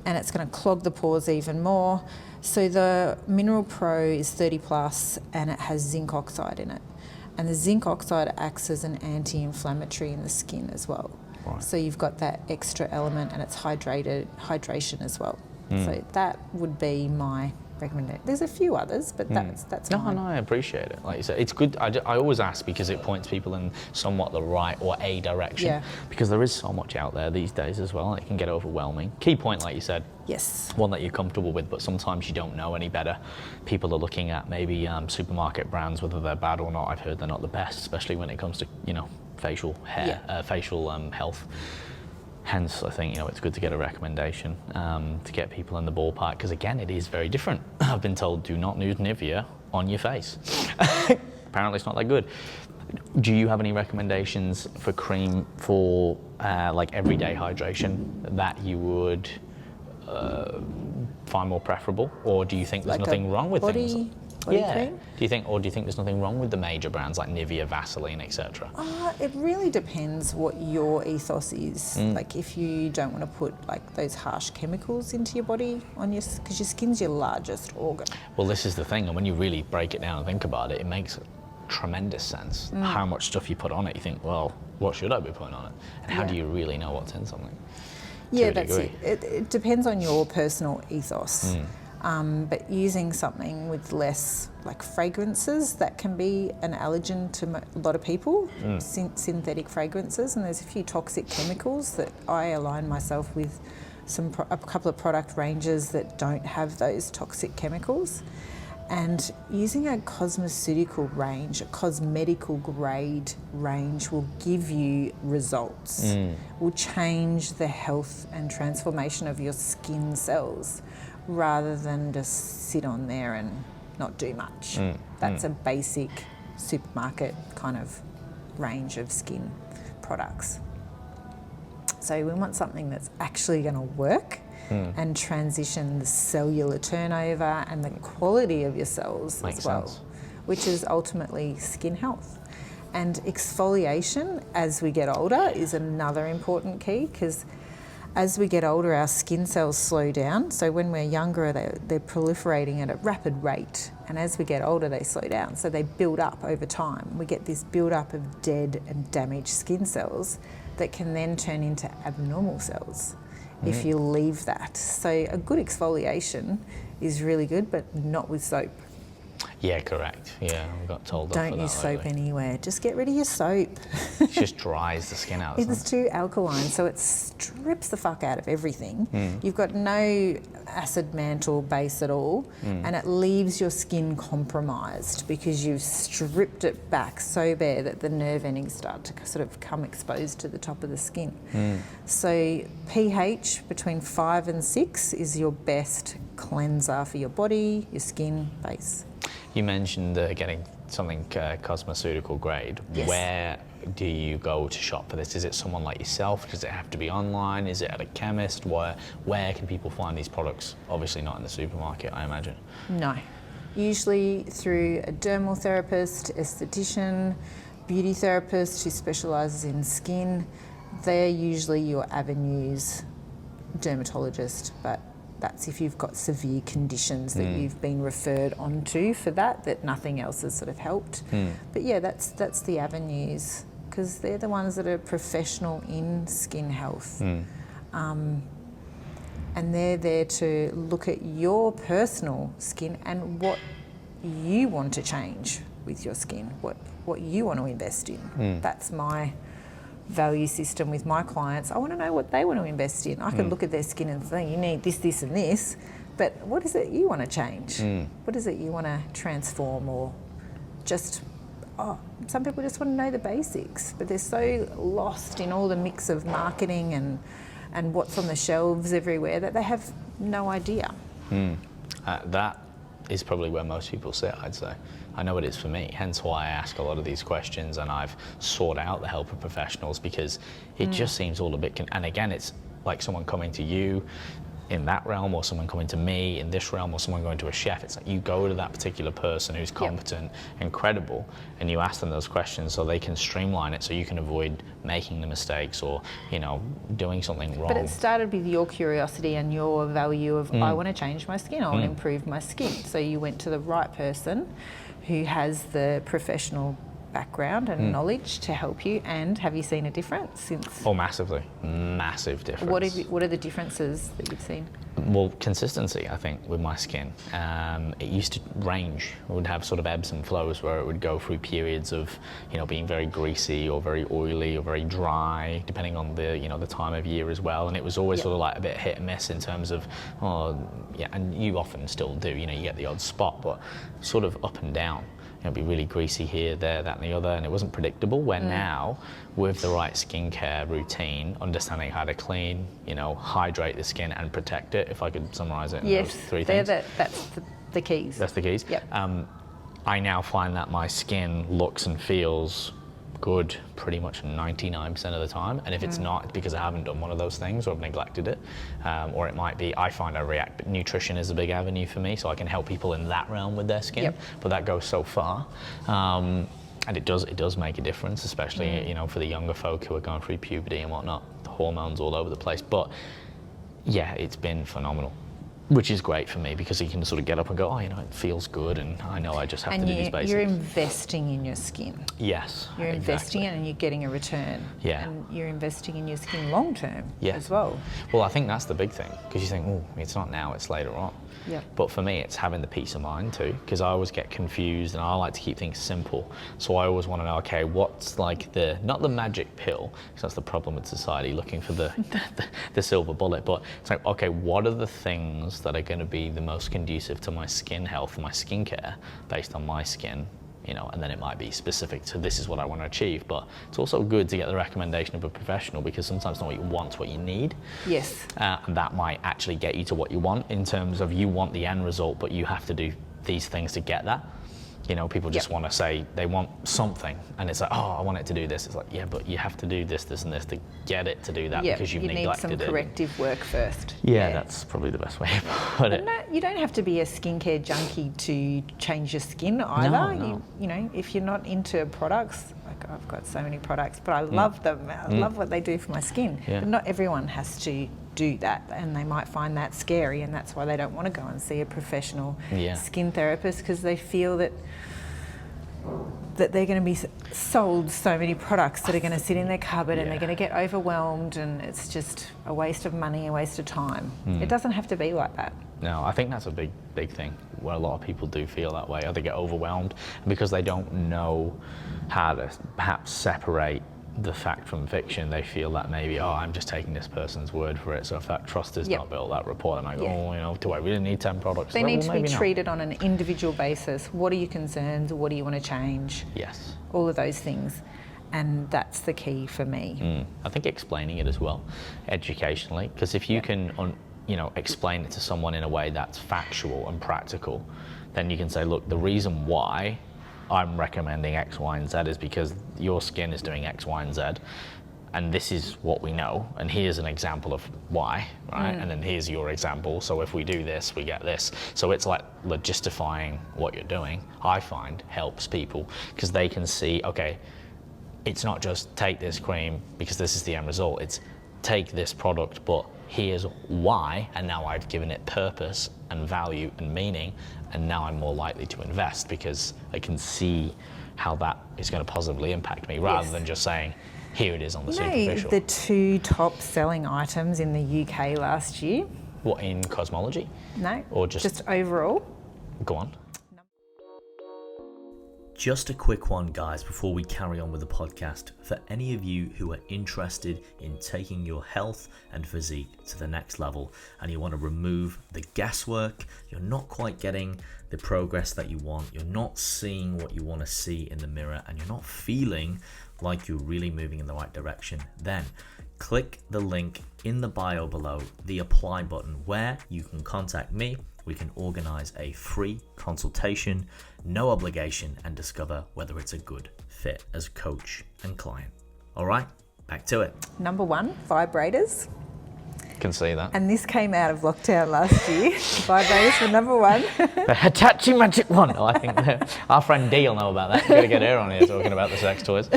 S2: And it's going to clog the pores even more. So the Mineral Pro is 30 plus and it has zinc oxide in it. And the zinc oxide acts as an anti-inflammatory in the skin as well.
S1: Right.
S2: So you've got that extra element and it's hydration as well. So that would be my recommendation. There's a few others, but that's mine.
S1: No, I appreciate it. Like you said, it's good. I always ask because it points people in somewhat the right or a direction.
S2: Yeah.
S1: Because there is so much out there these days as well. It can get overwhelming. Key point, like you said.
S2: Yes.
S1: One that you're comfortable with, but sometimes you don't know any better. People are looking at maybe supermarket brands, whether they're bad or not. I've heard they're not the best, especially when it comes to facial hair, facial health. Hence, I think it's good to get a recommendation to get people in the ballpark, because again, it is very different. I've been told, do not use Nivea on your face. Apparently, it's not that good. Do you have any recommendations for cream for like everyday hydration that you would find more preferable, or do you think there's nothing wrong with things?
S2: Body cream?
S1: Do you think there's nothing wrong with the major brands like Nivea, Vaseline, etc.?
S2: It really depends what your ethos is. Like if you don't want to put like those harsh chemicals into your body because your skin's your largest organ.
S1: Well, this is the thing, and when you really break it down and think about it, it makes tremendous sense. How much stuff you put on it, you think, well, what should I be putting on it? And how do you really know what's in something?
S2: Yeah, that's it. It depends on your personal ethos. But using something with less like fragrances, that can be an allergen to a lot of people, synthetic fragrances, and there's a few toxic chemicals that I align myself with a couple of product ranges that don't have those toxic chemicals. And using a cosmeceutical range, a cosmetical grade range will give you results, will change the health and transformation of your skin cells rather than just sit on there and not do much. That's a basic supermarket kind of range of skin products. So we want something that's actually going to work and transition the cellular turnover and the quality of your cells as well, which is ultimately skin health. And exfoliation as we get older is another important key, because as we get older, our skin cells slow down. So when we're younger, they're proliferating at a rapid rate. And as we get older, they slow down. So they build up over time. We get this build up of dead and damaged skin cells that can then turn into abnormal cells if you leave that. So a good exfoliation is really good, but not with soap.
S1: Yeah, correct. Yeah, I got told off for that.
S2: Don't use soap anywhere. Just get rid of your soap.
S1: It just dries the skin out.
S2: It's too alkaline, so it strips the fuck out of everything. You've got no acid mantle base at all, and it leaves your skin compromised because you've stripped it back so bare that the nerve endings start to sort of come exposed to the top of the skin. So pH between 5 and 6 is your best cleanser for your body, your skin, face.
S1: You mentioned getting something cosmeceutical grade.
S2: Yes.
S1: Where do you go to shop for this? Is it someone like yourself? Does it have to be online? Is it at a chemist? Where can people find these products? Obviously not in the supermarket, I imagine.
S2: No. Usually through a dermal therapist, esthetician, beauty therapist who specialises in skin. They're usually your avenues, dermatologist, but that's if you've got severe conditions that you've been referred onto for that nothing else has sort of helped. But yeah, that's the avenues, because they're the ones that are professional in skin health. And they're there to look at your personal skin and what you want to change with your skin, what you want to invest in. That's my value system with my clients. I want to know what they want to invest in. I can look at their skin and say, you need this, this and this, but what is it you want to change? What is it you want to transform, or just, some people just want to know the basics, but they're so lost in all the mix of marketing and what's on the shelves everywhere that they have no idea.
S1: That is probably where most people sit, I'd say. I know it is for me, hence why I ask a lot of these questions, and I've sought out the help of professionals, because it just seems all a bit, and again, it's like someone coming to you, in that realm, or someone coming to me in this realm, or someone going to a chef. It's like you go to that particular person who's competent and credible, and you ask them those questions so they can streamline it, so you can avoid making the mistakes or, you know, doing something wrong.
S2: But it started with your curiosity and your value of, I want to change my skin, I want to improve my skin. So you went to the right person who has the professional background and knowledge to help you. And have you seen a difference since?
S1: Oh, massively. Massive difference.
S2: What are the differences that you've seen?
S1: Well, consistency, I think, with my skin. It used to range. It would have sort of ebbs and flows where it would go through periods of, you know, being very greasy or very oily or very dry, depending on the, you know, the time of year as well. And it was always sort of like a bit hit and miss in terms of, and you often still do, you know, you get the odd spot, but sort of up and down. It'd be really greasy here, there, that and the other, and it wasn't predictable. Where now, with the right skincare routine, understanding how to clean, you know, hydrate the skin and protect it, if I could summarize it in those three things.
S2: That's the keys.
S1: That's the keys?
S2: Yep.
S1: I now find that my skin looks and feels good pretty much 99% of the time, and if it's not, it's because I haven't done one of those things or I've neglected it, or it might be I find I react. But nutrition is a big avenue for me, so I can help people in that realm with their skin, but that goes so far, and it does make a difference, especially you know, for the younger folk who are going through puberty and whatnot, the hormones all over the place. But yeah, it's been phenomenal, which is great for me because you can sort of get up and go, oh, you know, it feels good, and I know I just have to do these basics.
S2: You're investing in your skin.
S1: Yes,
S2: you're investing in it and you're getting a return.
S1: Yeah.
S2: And you're investing in your skin long term as well.
S1: Well, I think that's the big thing, because you think, oh, it's not now, it's later on.
S2: Yeah.
S1: But for me, it's having the peace of mind too, because I always get confused and I like to keep things simple. So I always want to know, okay, what's like not the magic pill, because that's the problem with society, looking for the silver bullet, but it's like, okay, what are the things that are going to be the most conducive to my skin health, my skincare, based on my skin, you know, and then it might be specific to this is what I want to achieve. But it's also good to get the recommendation of a professional, because sometimes not what you want, what you need.
S2: Yes.
S1: And that might actually get you to what you want, in terms of you want the end result, but you have to do these things to get that. You know, people just want to say they want something, and it's like, oh, I want it to do this. It's like, yeah, but you have to do this, this, and this to get it to do that, because you've neglected it.
S2: You need some corrective work first.
S1: Yeah, that's probably the best way to put it.
S2: No, you don't have to be a skincare junkie to change your skin either.
S1: No.
S2: You know, if you're not into products, like I've got so many products, but I love them. I love what they do for my skin.
S1: Yeah.
S2: But not everyone has to do that, and they might find that scary, and that's why they don't want to go and see a professional skin therapist, because they feel that they're going to be sold so many products that are going to sit in their cupboard and they're going to get overwhelmed, and it's just a waste of money, a waste of time. It doesn't have to be like that.
S1: No, I think that's a big thing, where a lot of people do feel that way, or they get overwhelmed because they don't know how to perhaps separate the fact from fiction. They feel that maybe, oh, I'm just taking this person's word for it, so if that trust is not built, that rapport, then I go, oh, you know, do I really need 10 products?
S2: They need to be treated on an individual basis. What are your concerns? What do you want to change?
S1: Yes.
S2: All of those things. And that's the key for me.
S1: I think explaining it as well, educationally, because if you can, you know, explain it to someone in a way that's factual and practical, then you can say, look, the reason why I'm recommending X, Y, and Z is because your skin is doing X, Y, and Z, and this is what we know, and here's an example of why, right? And then here's your example, so if we do this, we get this. So it's like logistifying what you're doing, I find, helps people, because they can see, okay, it's not just take this cream because this is the end result, it's take this product, but here's why, and now I've given it purpose and value and meaning, and now I'm more likely to invest because I can see how that is going to positively impact me, rather than just saying, here it is on the superficial.
S2: The 2 top selling items in the UK last year.
S1: What, in cosmology?
S2: No,
S1: or just
S2: overall.
S1: Go on.
S3: Just a quick one, guys, before we carry on with the podcast. For any of you who are interested in taking your health and physique to the next level, and you want to remove the guesswork, you're not quite getting the progress that you want, you're not seeing what you want to see in the mirror, and you're not feeling like you're really moving in the right direction, then click the link in the bio below, the apply button, where you can contact me. We can organize a free consultation, no obligation, and discover whether it's a good fit as coach and client. All right, back to it.
S2: Number 1, vibrators.
S1: Can see that.
S2: And this came out of lockdown last year. Vibrators were number one.
S1: The Hitachi Magic Wand. Oh, I think our friend Dee will know about that. Got to get her on here talking about the sex toys.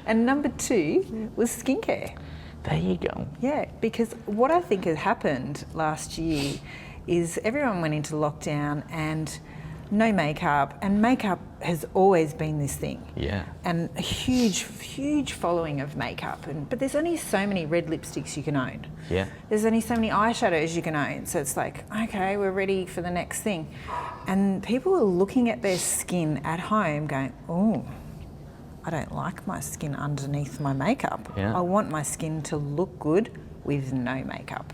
S2: And number 2 was skincare.
S1: There you go.
S2: Yeah, because what I think had happened last year is everyone went into lockdown and no makeup, and makeup has always been this thing.
S1: Yeah.
S2: And a huge following of makeup, but there's only so many red lipsticks you can own.
S1: Yeah.
S2: There's only so many eyeshadows you can own, so it's like, okay, we're ready for the next thing. And people are looking at their skin at home going, oh, I don't like my skin underneath my makeup.
S1: Yeah.
S2: I want my skin to look good with no makeup.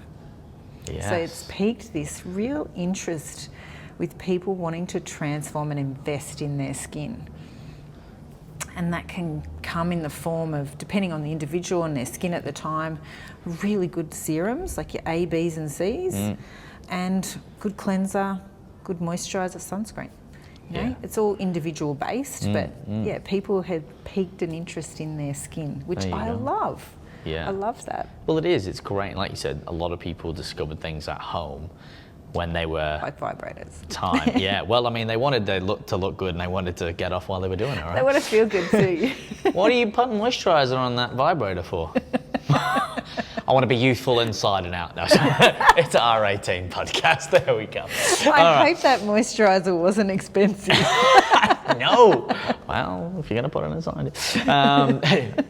S1: Yes.
S2: So it's piqued this real interest with people wanting to transform and invest in their skin. And that can come in the form of, depending on the individual and their skin at the time, really good serums like your A, Bs and Cs, and good cleanser, good moisturiser, sunscreen. You know, it's all individual based, but yeah, people have piqued an interest in their skin, which I love.
S1: Yeah.
S2: I love that.
S1: Well, it is. It's great. Like you said, a lot of people discovered things at home when they were
S2: Like vibrators.
S1: time. Yeah. Well, I mean, they wanted to look good, and they wanted to get off while they were doing it, right?
S2: They want to feel good too.
S1: What are you putting moisturiser on that vibrator for? I want to be youthful inside and out. No, it's an R18 podcast. There we go.
S2: I hope that moisturiser wasn't expensive.
S1: No. Well, if you're going to put it inside,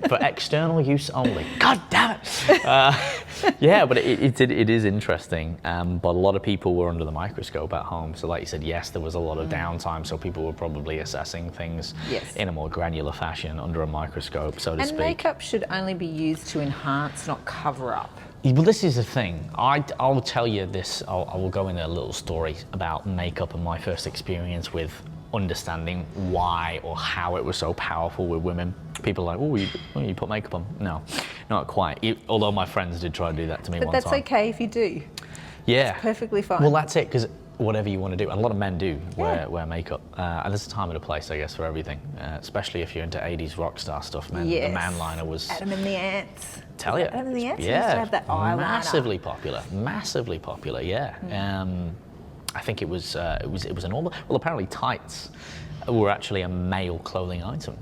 S1: for external use only. God damn it. Yeah, but it is interesting. But a lot of people were under the microscope at home. So like you said, yes, there was a lot of downtime. So people were probably assessing things in a more granular fashion under a microscope, so to speak.
S2: And makeup should only be used to enhance, not cover up.
S1: Well, this is the thing. I'll tell you this. I will go into a little story about makeup and my first experience with understanding why or how it was so powerful with women. People are like, oh, you put makeup on. No, not quite. Although my friends did try to do that to me one time.
S2: But that's okay if you do.
S1: Yeah.
S2: It's perfectly fine.
S1: Well, that's it, because whatever you want to do, and a lot of men do wear makeup. And there's a time and a place, I guess, for everything. Especially if you're into 80s rock star stuff, man.
S2: Yes.
S1: The man liner was...
S2: Adam and the Ants.
S1: Tell you.
S2: Adam and the Ants
S1: Yeah.
S2: used to have that eyeliner.
S1: Massively popular, yeah. I think it was a normal... Well, apparently tights were actually a male clothing item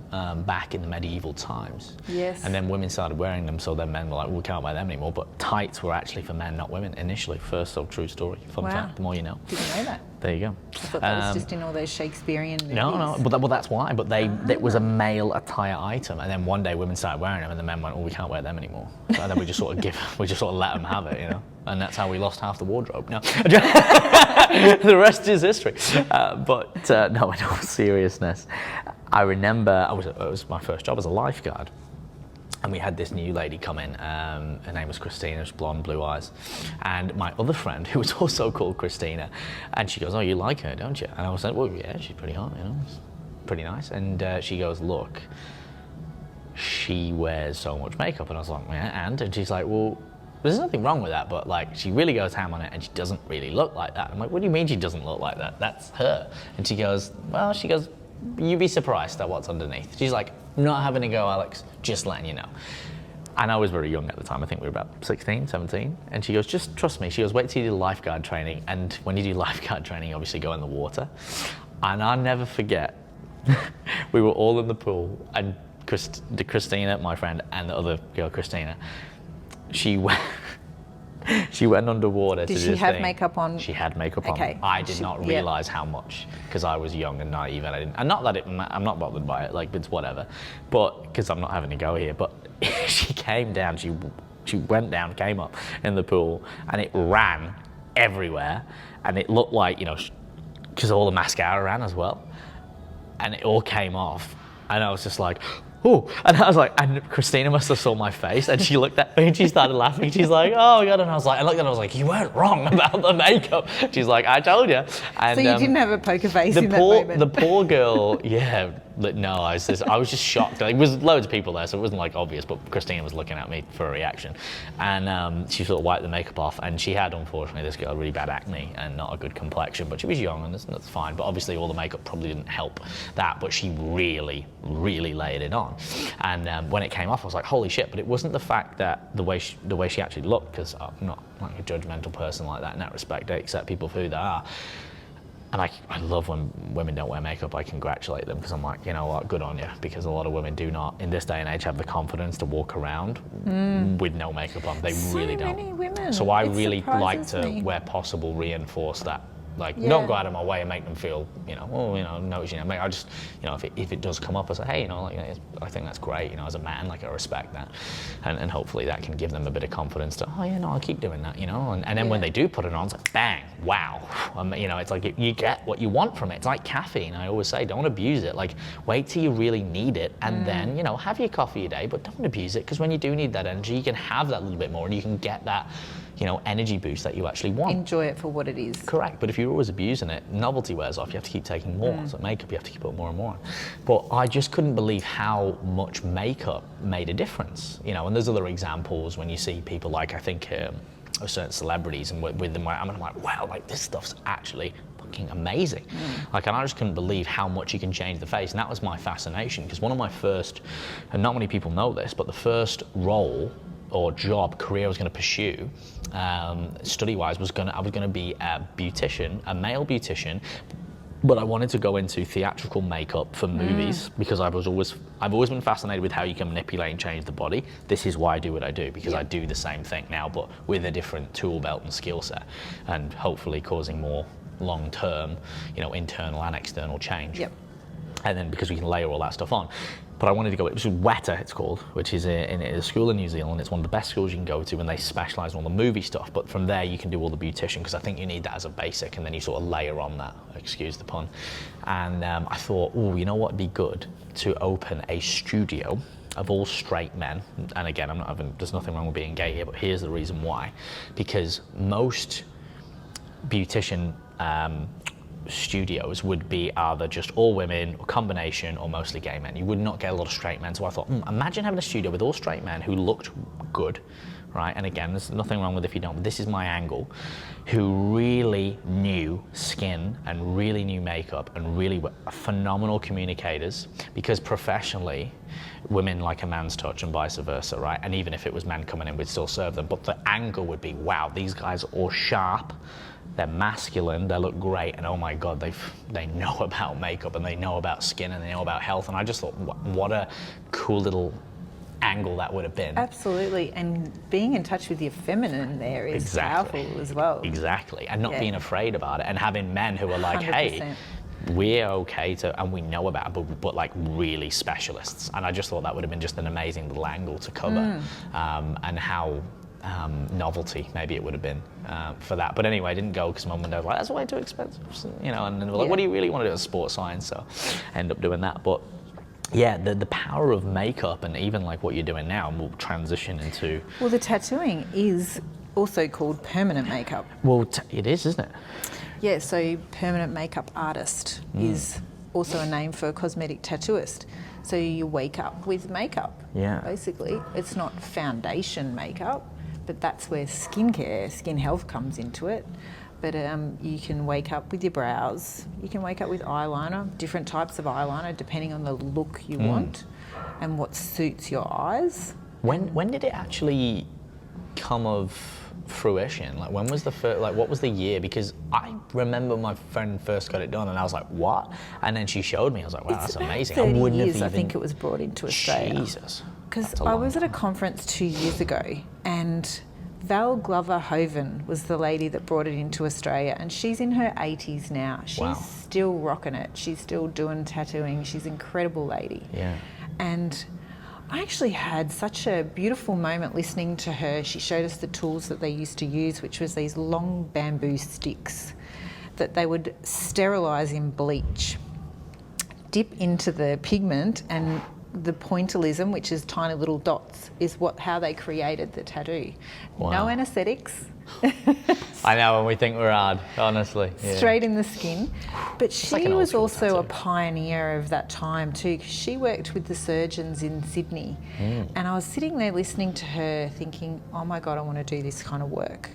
S1: back in the medieval times.
S2: Yes.
S1: And then women started wearing them, so then men were like, well, we can't wear them anymore. But tights were actually for men, not women, initially. First true story. Fun fact, the more you know.
S2: Didn't know that.
S1: There you go.
S2: I thought that was just in all those Shakespearean movies.
S1: No, but that's why. But it was a male attire item, and then one day women started wearing them, and the men went, "Oh, we can't wear them anymore." And then we just sort of let them have it, you know. And that's how we lost half the wardrobe. No, the rest is history. But no, in all seriousness, I remember it was my first job as a lifeguard. And we had this new lady come in. Her name was Christina. She was blonde, blue eyes. And my other friend, who was also called Christina, and she goes, "Oh, you like her, don't you?" And I was like, "Well, yeah, she's pretty hot, you know, it's pretty nice." And she goes, "Look, she wears so much makeup." And I was like, "Yeah, and?" And she's like, "Well, there's nothing wrong with that, but like, she really goes ham on it, and she doesn't really look like that." I'm like, "What do you mean she doesn't look like that? That's her." And she goes, "You'd be surprised at what's underneath." She's like, "Not having a go, Alex, just letting you know." And I was very young at the time. I think we were about 16, 17. And she goes, "Just trust me." She goes, "Wait till you do lifeguard training. And when you do lifeguard training, you obviously go in the water." And I'll never forget, we were all in the pool, and Christina, my friend, and the other girl, Christina, she went underwater to do this thing.
S2: Did she have makeup on?
S1: She had makeup
S2: Okay.
S1: on. I did not realise how much, because I was young and naive, and I'm not bothered by it, like, it's whatever. But, because I'm not having to go here, but she came down, she went down, came up in the pool, and it ran everywhere, and it looked like, you know, because all the mascara ran as well, and it all came off, and I was just like, "Oh," and I was like, and Christina must have saw my face, and she looked at me and she started laughing. She's like, "Oh my God," and I looked at her, I was like, "You weren't wrong about the makeup." She's like, "I told you." And,
S2: so you didn't have a poker face in that moment.
S1: The poor girl, yeah, No, I was just shocked. There was loads of people there, so it wasn't like obvious, but Christina was looking at me for a reaction. And she sort of wiped the makeup off, and she had, unfortunately, this girl, really bad acne and not a good complexion, but she was young, and that's fine. But obviously all the makeup probably didn't help that, but she really, really layered it on. And when it came off, I was like, holy shit, but it wasn't the fact that the way she actually looked, because I'm not like a judgmental person like that in that respect. I accept people for who they are. And I love when women don't wear makeup. I congratulate them, because I'm like, you know what, good on you, because a lot of women do not, in this day and age, have the confidence to walk around with no makeup on. They really don't.
S2: Many women.
S1: So I really like to,
S2: me.
S1: where possible, reinforce that. Like, don't go out of my way and make them feel, notice, I just, if it does come up, I say, hey, like, I think that's great, as a man, like, I respect that. And hopefully that can give them a bit of confidence to, I'll keep doing that, and then when they do put it on, it's like, bang, wow. It's like, you get what you want from it. It's like caffeine. I always say, don't abuse it. Like, wait till you really need it, and then, have your coffee a day, but don't abuse it, because when you do need that energy, you can have that little bit more, and you can get that, energy boost that you actually want.
S2: Enjoy it for what it is.
S1: Correct, but if you're always abusing it, novelty wears off, you have to keep taking more. So makeup, you have to keep putting more and more on. But I just couldn't believe how much makeup made a difference, and there's other examples when you see people like, I think, of certain celebrities, and with them, I'm like, wow, like, this stuff's actually fucking amazing. Like, and I just couldn't believe how much you can change the face, and that was my fascination, because one of my first, and not many people know this, but the first role or job, career I was going to pursue, study-wise, I was going to be a beautician, a male beautician, but I wanted to go into theatrical makeup for movies, because I've always been fascinated with how you can manipulate and change the body. This is why I do what I do, because I do the same thing now, but with a different tool belt and skill set, and hopefully causing more long-term, internal and external change.
S2: Yep.
S1: And then because we can layer all that stuff on. But I wanted to go, it was Weta, it's called, which is in a school in New Zealand. It's one of the best schools you can go to, and they specialise in all the movie stuff. But from there, you can do all the beautician, because I think you need that as a basic, and then you sort of layer on that, excuse the pun. And I thought, you know what would be good? To open a studio of all straight men. And again, there's nothing wrong with being gay here, but here's the reason why. Because most beautician studios would be either just all women, or combination, or mostly gay men. You would not get a lot of straight men. So I thought, imagine having a studio with all straight men who looked good, right? And again, there's nothing wrong with if you don't, but this is my angle, who really knew skin and really knew makeup and really were phenomenal communicators, because professionally, women like a man's touch and vice versa, right? And even if it was men coming in, we'd still serve them. But the angle would be, wow, these guys are all sharp, they're masculine, they look great, and oh my God, they know about makeup, and they know about skin, and they know about health. And I just thought, what a cool little angle that would have been.
S2: Absolutely, and being in touch with your feminine there is powerful as well.
S1: Exactly, and not being afraid about it, and having men who are like,
S2: 100%.
S1: hey, we're okay to, and we know about it, but like really specialists. And I just thought that would have been just an amazing little angle to cover, and how novelty maybe it would have been for that. But anyway, I didn't go because Mum and Dad were like, that's way too expensive, and then they were like, what do you really want to do? Sport science. So I ended up doing that. But yeah, the power of makeup, and even like what you're doing now, and we'll transition into...
S2: Well, the tattooing is also called permanent makeup.
S1: Well, it is, isn't it?
S2: Yeah, so permanent makeup artist is also a name for a cosmetic tattooist. So you wake up with makeup, basically. It's not foundation makeup, but that's where skincare, skin health comes into it. But you can wake up with your brows, you can wake up with eyeliner, different types of eyeliner, depending on the look you want and what suits your eyes.
S1: When did it actually come of fruition? Like, when was the first, like, what was the year? Because I remember my friend first got it done, and I was like, what? And then she showed me, I was like, wow, that's amazing.
S2: 30
S1: I wouldn't
S2: years,
S1: have even...
S2: I think it was brought into Australia.
S1: Jesus.
S2: Because I was at a conference 2 years ago, and Val Glover-Hoven was the lady that brought it into Australia, and she's in her 80s now. She's still rocking it. She's still doing tattooing. She's an incredible lady.
S1: Yeah.
S2: And I actually had such a beautiful moment listening to her. She showed us the tools that they used to use, which was these long bamboo sticks that they would sterilise in bleach, dip into the pigment, and the pointillism, which is tiny little dots, is how they created the tattoo.
S1: Wow.
S2: No anaesthetics,
S1: I know, when we think we're hard, honestly. Yeah.
S2: Straight in the skin. But she
S1: like an
S2: was
S1: old
S2: also
S1: school
S2: a
S1: tattoo.
S2: pioneer of that time too, 'cause she worked with the surgeons in Sydney. And I was sitting there listening to her thinking, oh my God, I want to do this kind of work.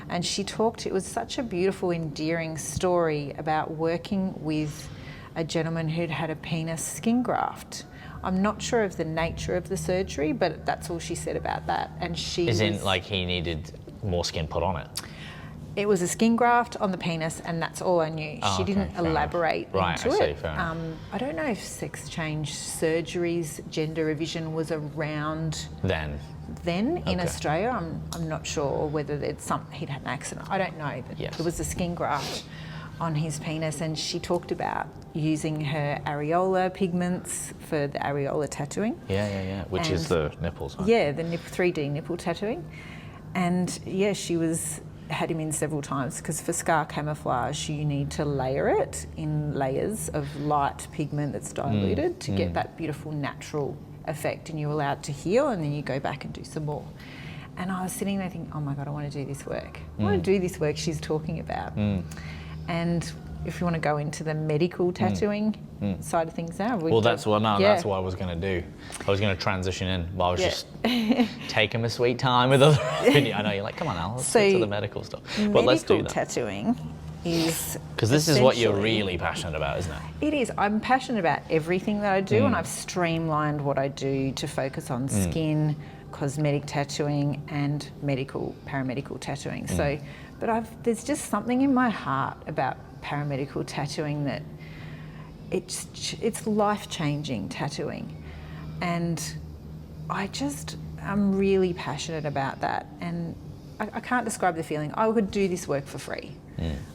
S2: And she talked, it was such a beautiful, endearing story about working with a gentleman who'd had a penis skin graft. I'm not sure of the nature of the surgery, but that's all she said about that. And she
S1: As in,
S2: was-
S1: like, he needed more skin put on it.
S2: It was a skin graft on the penis, and that's all I knew.
S1: Oh,
S2: she
S1: okay,
S2: didn't
S1: fair enough.
S2: elaborate
S1: Right,
S2: into
S1: I see,
S2: it.
S1: fair enough.
S2: I don't know if sex change surgeries, gender revision was around
S1: Then.
S2: then in
S1: Okay.
S2: Australia. I'm not sure whether he'd had an accident. I don't know, but
S1: Yes.
S2: there was a skin graft on his penis, and she talked about using her areola pigments for the areola tattooing.
S1: Yeah. Which is
S2: And-
S1: the nipples, right?
S2: Yeah, the 3D nipple tattooing. And yeah, had him in several times, because for scar camouflage you need to layer it in layers of light pigment that's diluted to get that beautiful natural effect, and you allow it to heal, and then you go back and do some more. And I was sitting there thinking, oh my God, I want to do this work. I want to do this work she's talking about. And if you want to go into the medical tattooing side of things now,
S1: Well, that's what
S2: Yeah.
S1: I was going to do. I was going to transition in, but I was
S2: Yeah.
S1: just taking my sweet time with other. I know you're like, come on, Al, let's get to the medical stuff. But let's do
S2: Medical
S1: that,
S2: tattooing is
S1: because this is what you're
S2: essentially-
S1: really passionate about, isn't it?
S2: It is. I'm passionate about everything that I do, and I've streamlined what I do to focus on skin, cosmetic tattooing, and paramedical tattooing. So, but there's just something in my heart about paramedical tattooing that it's life-changing tattooing, and I'm really passionate about that, and I can't describe the feeling. I would do this work for free.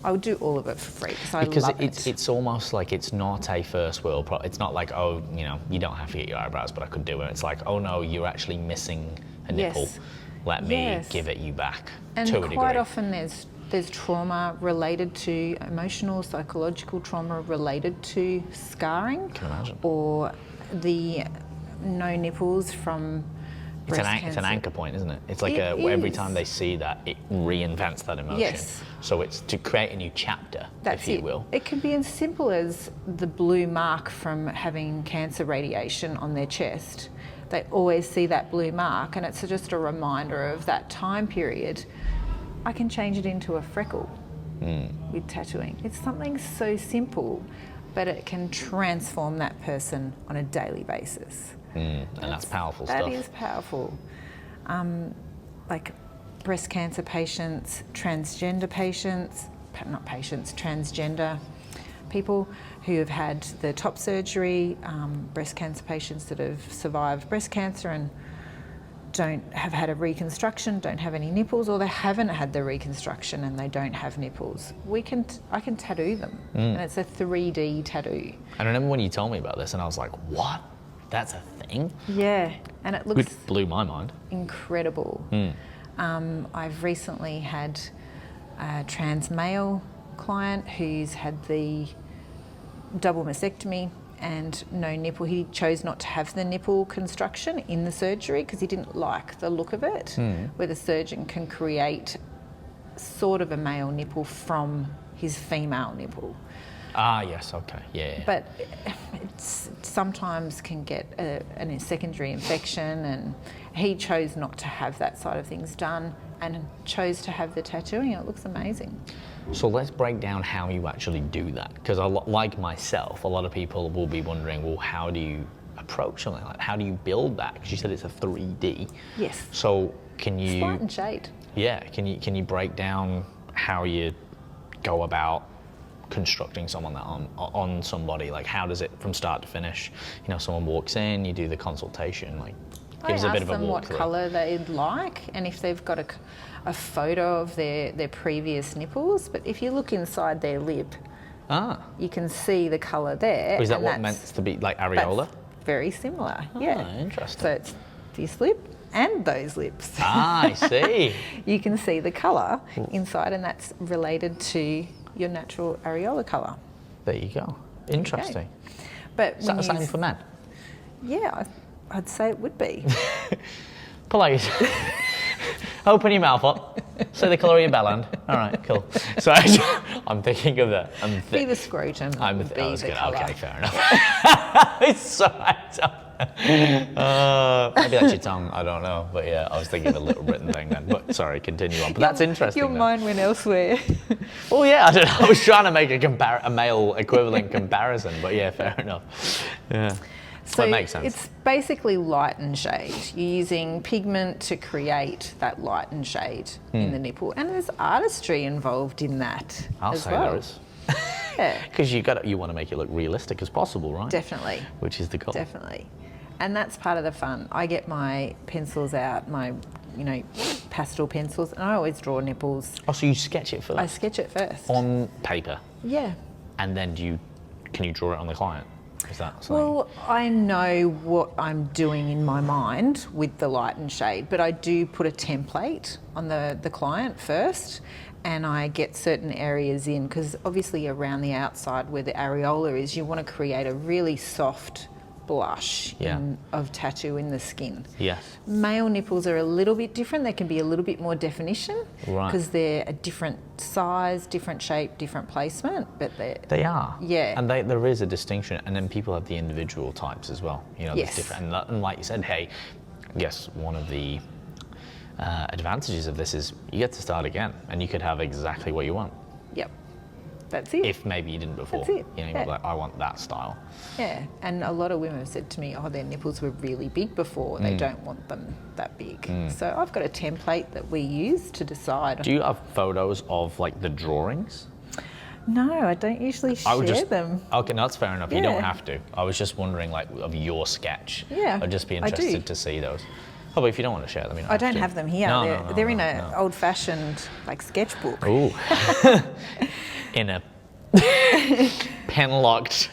S2: I would do all of it for free because I love it.
S1: It's almost like it's not a first world problem. It's not like, oh, you don't have to get your eyebrows, but I could do it. It's like, oh no, you're actually missing a nipple.
S2: Yes.
S1: Let me
S2: Yes.
S1: give it you back
S2: And
S1: to a degree.
S2: quite often there's trauma related to emotional, psychological trauma related to scarring.
S1: Can imagine.
S2: Or the no nipples from
S1: It's
S2: breast
S1: an
S2: cancer.
S1: anchor point, isn't it? It's like
S2: It
S1: every
S2: is.
S1: time they see that, it reinvents that emotion.
S2: Yes.
S1: So it's to create a new chapter,
S2: That's
S1: if you
S2: it.
S1: will.
S2: It can be as simple as the blue mark from having cancer radiation on their chest. They always see that blue mark, and it's just a reminder of that time period. I can change it into a freckle with tattooing. It's something so simple, but it can transform that person on a daily basis.
S1: And that's powerful
S2: That
S1: stuff.
S2: is powerful. Like breast cancer patients, transgender patients, transgender people who have had the top surgery, breast cancer patients that have survived breast cancer and don't have had a reconstruction, don't have any nipples, or they haven't had the reconstruction and they don't have nipples. I can tattoo them, and it's a 3D tattoo.
S1: I remember when you told me about this, and I was like, what? That's a thing?
S2: Yeah, and it looks
S1: It blew my mind.
S2: incredible. I've recently had a trans male client who's had the double mastectomy and no nipple. He chose not to have the nipple construction in the surgery because he didn't like the look of it, where the surgeon can create sort of a male nipple from his female nipple.
S1: Ah, yes, okay, yeah.
S2: But it sometimes can get a secondary infection, and he chose not to have that side of things done and chose to have the tattooing. It looks amazing.
S1: So let's break down how you actually do that, because like myself, a lot of people will be wondering, well, how do you approach something like that? How do you build that? Because you said it's a 3D.
S2: Yes.
S1: So can
S2: It's
S1: you?
S2: light and shade.
S1: Yeah. Can you break down how you go about constructing someone that on somebody? Like, how does it from start to finish? Someone walks in, you do the consultation, like.
S2: I
S1: Gives a
S2: ask
S1: bit of a
S2: them what
S1: walkthrough.
S2: colour they'd like, and if they've got a photo of their previous nipples. But if you look inside their lip, you can see the colour there.
S1: Is that
S2: and
S1: what
S2: that's-
S1: meant to be like areola?
S2: That's very similar. Yeah.
S1: Interesting.
S2: So it's this lip and those lips.
S1: I see.
S2: You can see the colour inside, and that's related to your natural areola colour.
S1: There you go. Interesting.
S2: But
S1: Is that the
S2: when
S1: same for men?
S2: Yeah, I'd say it would be.
S1: Please. Open your mouth up. Say the colour of your bellend. All right, cool. So I'm thinking of that.
S2: Be the scrotum.
S1: That
S2: be
S1: was
S2: the
S1: good.
S2: colour.
S1: Okay, fair enough. It's so maybe that's your tongue. I don't know. But yeah, I was thinking of a little written thing then. But sorry, continue on. But that's interesting.
S2: Your mind went elsewhere.
S1: Oh yeah, I don't know. I was trying to make a male equivalent comparison. But yeah, fair enough. Yeah.
S2: So
S1: that makes sense.
S2: It's basically light and shade. You're using pigment to create that light and shade in the nipple, and there's artistry involved in that
S1: I'll
S2: as
S1: say
S2: well.
S1: there is.
S2: Yeah,
S1: Because you want to make it look realistic as possible, right?
S2: definitely,
S1: Which is the goal.
S2: definitely, and that's part of the fun. I get my pencils out, my pastel pencils, and I always draw nipples.
S1: Oh, so you sketch it first?
S2: I sketch it first.
S1: On paper?
S2: Yeah.
S1: And then can you draw it on the client? Is that something?
S2: Well, I know what I'm doing in my mind with the light and shade, but I do put a template on the client first, and I get certain areas in, because obviously around the outside where the areola is, you want to create a really soft blush of tattoo in the skin.
S1: Yes.
S2: Male nipples are a little bit different. They can be a little bit more definition because they're a different size, different shape, different placement, but
S1: They are.
S2: Yeah.
S1: And there is a distinction, and then people have the individual types as well. There's
S2: Yes.
S1: different, and like you said, hey, yes, one of the advantages of this is you get to start again, and you could have exactly what you want.
S2: Yep. That's it.
S1: If maybe you didn't before.
S2: That's it.
S1: You're like, I want that style.
S2: Yeah, and a lot of women have said to me, their nipples were really big before. They don't want them that big. So I've got a template that we use to decide.
S1: Do you have photos of like the drawings?
S2: No, I don't usually share them.
S1: Okay, no, that's fair enough. You
S2: Yeah.
S1: don't have to. I was just wondering, like, of your sketch.
S2: Yeah,
S1: I'd just be
S2: I do.
S1: interested to see those. Oh, but if you don't want to share them, you don't
S2: I don't
S1: to.
S2: have them here.
S1: No,
S2: they're in
S1: no,
S2: an
S1: no.
S2: old-fashioned sketchbook.
S1: Ooh. In a pen-locked.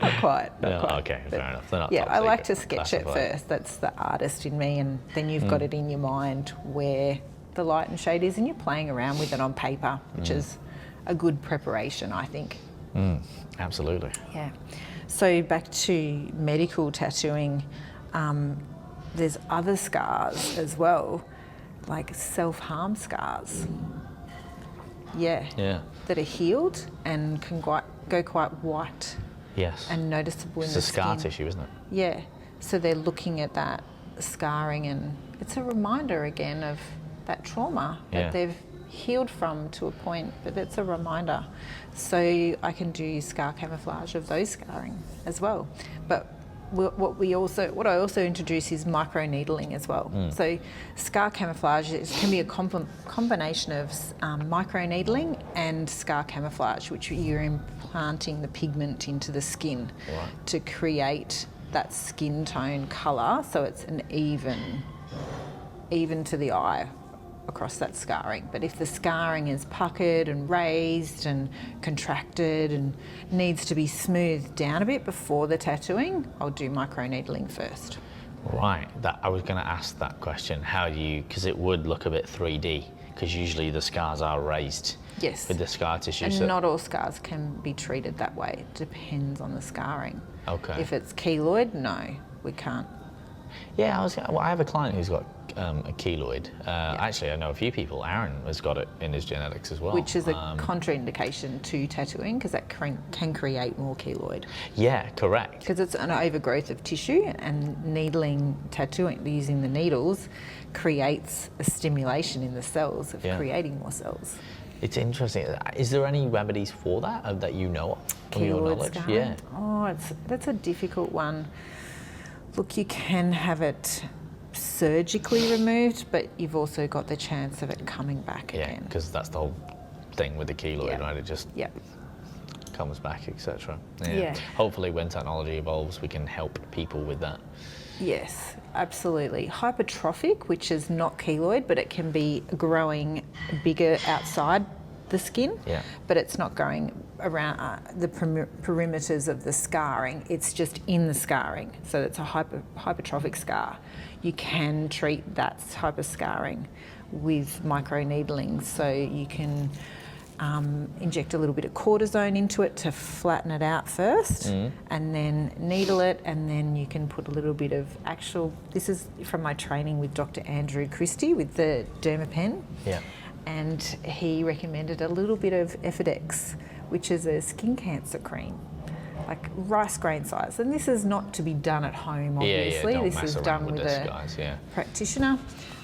S2: Not quite.
S1: Okay,
S2: But
S1: fair enough. They're not
S2: yeah,
S1: top
S2: I like
S1: secret.
S2: to sketch it
S1: Classified.
S2: first. That's the artist in me, and then you've got it in your mind where the light and shade is, and you're playing around with it on paper, which is a good preparation, I think.
S1: Absolutely.
S2: Yeah. So back to medical tattooing, there's other scars as well, like self-harm scars. Yeah. That are healed and can go quite white
S1: Yes.
S2: and noticeable in
S1: It's
S2: the
S1: a scar
S2: skin.
S1: tissue, isn't it?
S2: Yeah. So they're looking at that scarring, and it's a reminder again of that trauma that they've healed from to a point, but it's a reminder. So I can do scar camouflage of those scarring as well. But what I also introduce is micro needling as well. So scar camouflage can be a combination of micro needling and scar camouflage, which you're implanting the pigment into the skin to create that skin tone colour, so it's an even to the eye across that scarring. But if the scarring is puckered and raised and contracted and needs to be smoothed down a bit before the tattooing, I'll do micro needling first.
S1: Right. I was going to ask that question. How do you, because it would look a bit 3D, because usually the scars are raised
S2: Yes.
S1: with the scar tissue.
S2: And not all scars can be treated that way. It depends on the scarring.
S1: Okay.
S2: If it's keloid, no, we can't.
S1: Yeah, I have a client who's got a keloid. Actually, I know a few people. Aaron has got it in his genetics as well.
S2: Which is a contraindication to tattooing, because that can create more keloid.
S1: Yeah, correct.
S2: Because it's an overgrowth of tissue, and needling, tattooing, using the needles, creates a stimulation in the cells of creating more cells.
S1: It's interesting. Is there any remedies for that that you know of, from your
S2: Keloid
S1: knowledge?
S2: scarring?
S1: Yeah.
S2: Oh, that's a difficult one. Look, you can have it surgically removed, but you've also got the chance of it coming back
S1: Yeah,
S2: again.
S1: because that's the whole thing with the keloid, right? It just comes back, etc.
S2: Yeah.
S1: Hopefully, when technology evolves, we can help people with that.
S2: Yes, absolutely. Hypertrophic, which is not keloid, but it can be growing bigger outside the skin, but it's not going around the perimeters of the scarring. It's just in the scarring. So it's a hypertrophic scar. You can treat that type of scarring with microneedling. So you can inject a little bit of cortisone into it to flatten it out first, and then needle it, and then you can put a little bit of this is from my training with Dr. Andrew Christie with the Dermapen.
S1: Yeah.
S2: And he recommended a little bit of Effidex, which is a skin cancer cream, like rice grain size. And this is not to be done at home, obviously.
S1: Don't
S2: this
S1: mess
S2: is
S1: around
S2: done
S1: with
S2: with
S1: this,
S2: a
S1: guys, yeah.
S2: practitioner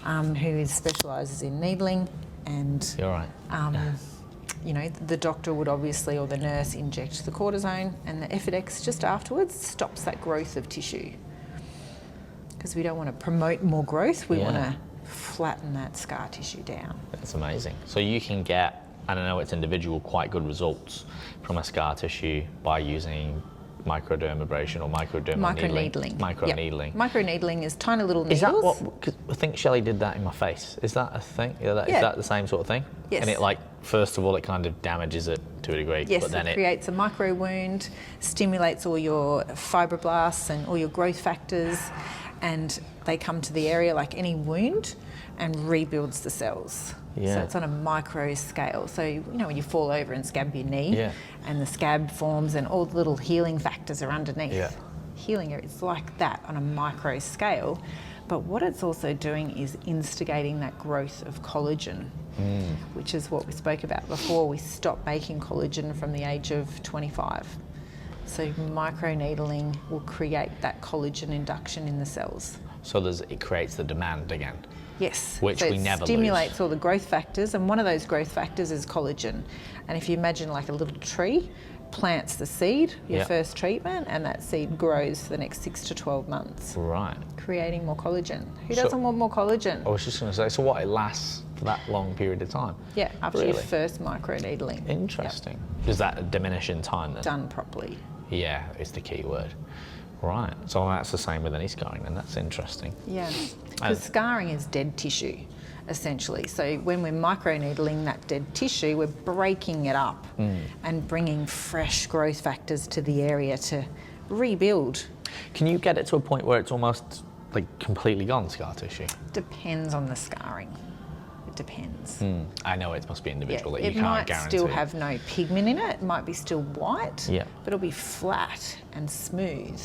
S2: who specialises in needling. And
S1: You're right.
S2: you know, the doctor would obviously, or the nurse, inject the cortisone, and the Effidex just afterwards stops that growth of tissue. Because we don't want to promote more growth, we want to flatten that scar tissue down.
S1: That's amazing. So you can get, I don't know, it's individual, quite good results from a scar tissue by using microdermabrasion or microneedling. Microneedling.
S2: Microneedling is tiny little needles.
S1: Is that what, 'cause I think Shelley did that in my face. Is that a thing? Is that the same sort of thing?
S2: Yes.
S1: And it, like, first of all, it kind of damages it to a degree.
S2: Yes,
S1: but then
S2: it creates a micro wound, stimulates all your fibroblasts and all your growth factors, and they come to the area like any wound and rebuilds the cells.
S1: Yeah.
S2: So it's on a micro scale. So, you know, when you fall over and scab your knee and the scab forms and all the little healing factors are underneath.
S1: Yeah.
S2: Healing it, it's like that on a micro scale. But what it's also doing is instigating that growth of collagen, which is what we spoke about before. We stop making collagen from the age of 25. So microneedling will create that collagen induction in the cells.
S1: So it creates the demand again.
S2: Yes,
S1: which
S2: so
S1: we never lose.
S2: It stimulates all the growth factors, and one of those growth factors is collagen. And if you imagine like a little tree, plants the seed, your first treatment, and that seed grows for the next 6 to 12 months.
S1: Right.
S2: Creating more collagen. Who doesn't want more collagen?
S1: I was just going to say, so what, it lasts for that long period of time?
S2: Yeah, after your first microneedling.
S1: Interesting. Does that diminish in time then?
S2: Done properly.
S1: Yeah, is the key word. Right, so that's the same with any scarring then, that's interesting.
S2: Yeah, because scarring is dead tissue, essentially. So when we're microneedling that dead tissue, we're breaking it up and bringing fresh growth factors to the area to rebuild.
S1: Can you get it to a point where it's almost like completely gone, scar tissue?
S2: Depends on the scarring. It depends.
S1: I know it must be individual, that
S2: it
S1: you can't
S2: might
S1: guarantee.
S2: still have no pigment in it. It might be still white,
S1: Yeah.
S2: but it'll be flat and smooth.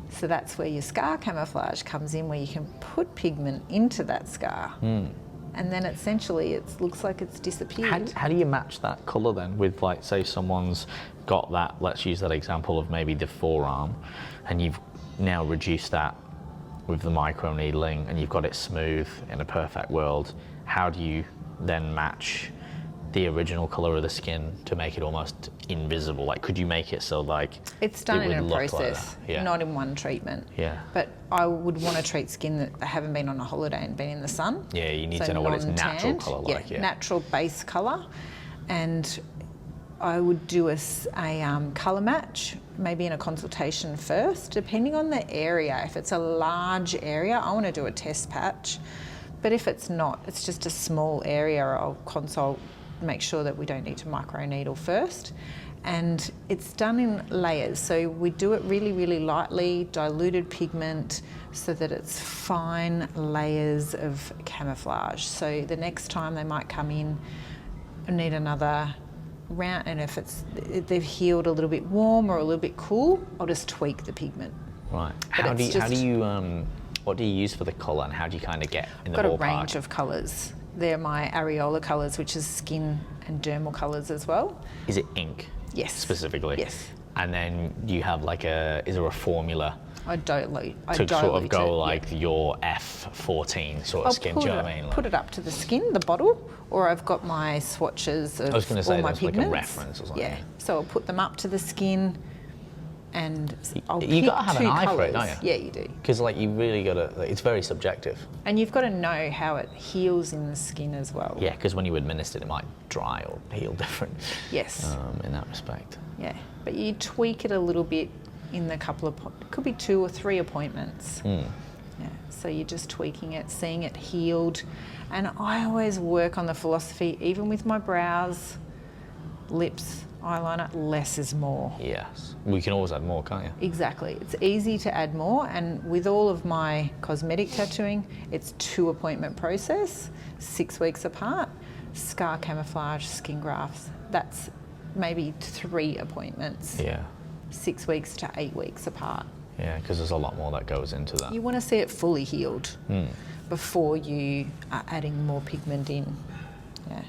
S2: So that's where your scar camouflage comes in, where you can put pigment into that scar. And then essentially it looks like it's disappeared.
S1: How do you match that colour then with, like, say someone's got that, let's use that example of maybe the forearm, and you've now reduced that with the microneedling and you've got it smooth in a perfect world. How do you then match the original colour of the skin to make it almost invisible? Like, could you make it so, like,
S2: it's done
S1: it
S2: in a
S1: would look
S2: process,
S1: like
S2: not in one treatment.
S1: Yeah.
S2: But I would want to treat skin that haven't been on a holiday and been in the sun.
S1: Yeah, you need to know what its natural colour like.
S2: Yeah, natural base colour. And I would do a colour match, maybe in a consultation first, depending on the area. If it's a large area, I want to do a test patch. But if it's not, it's just a small area, I'll consult, make sure that we don't need to microneedle first. And it's done in layers. So we do it really, really lightly, diluted pigment, so that it's fine layers of camouflage. So the next time they might come in and need another round, and if they've healed a little bit warm or a little bit cool, I'll just tweak the pigment.
S1: Right. What do you use for the colour, and how do you kind of get in the ballpark?
S2: I've got a range of colours. They're my areola colours, which is skin and dermal colours as well.
S1: Is it ink?
S2: Yes.
S1: Specifically?
S2: Yes.
S1: And then do you have is there a formula
S2: I dilute
S1: to sort of go
S2: it,
S1: like your F14 sort of skin? Do you know what I mean?
S2: Put it up to the skin, the bottle, or I've got my swatches of all my pigments.
S1: I was going to say that's like a reference or something.
S2: Yeah. So I'll put them up to the skin, and I'll
S1: you
S2: pick
S1: got to have an eye
S2: colours.
S1: for it, don't you?
S2: Yeah, you do.
S1: Because like you really got to. It's very subjective.
S2: And you've got to know how it heals in the skin as well.
S1: Yeah, because when you administer it, it might dry or heal different.
S2: Yes.
S1: In that respect.
S2: Yeah, but you tweak it a little bit in the it could be 2 or 3 appointments. Yeah, so you're just tweaking it, seeing it healed. And I always work on the philosophy, even with my brows, lips, eyeliner, less is more.
S1: Yes, we can always add more, can't you?
S2: Exactly, it's easy to add more, and with all of my cosmetic tattooing, it's 2 appointment process, 6 weeks apart. scar camouflage, skin grafts, that's maybe 3 appointments.
S1: Yeah.
S2: 6 weeks to 8 weeks apart.
S1: Yeah, because there's a lot more that goes into that.
S2: You want to see it fully healed before you are adding more pigment in. Yeah.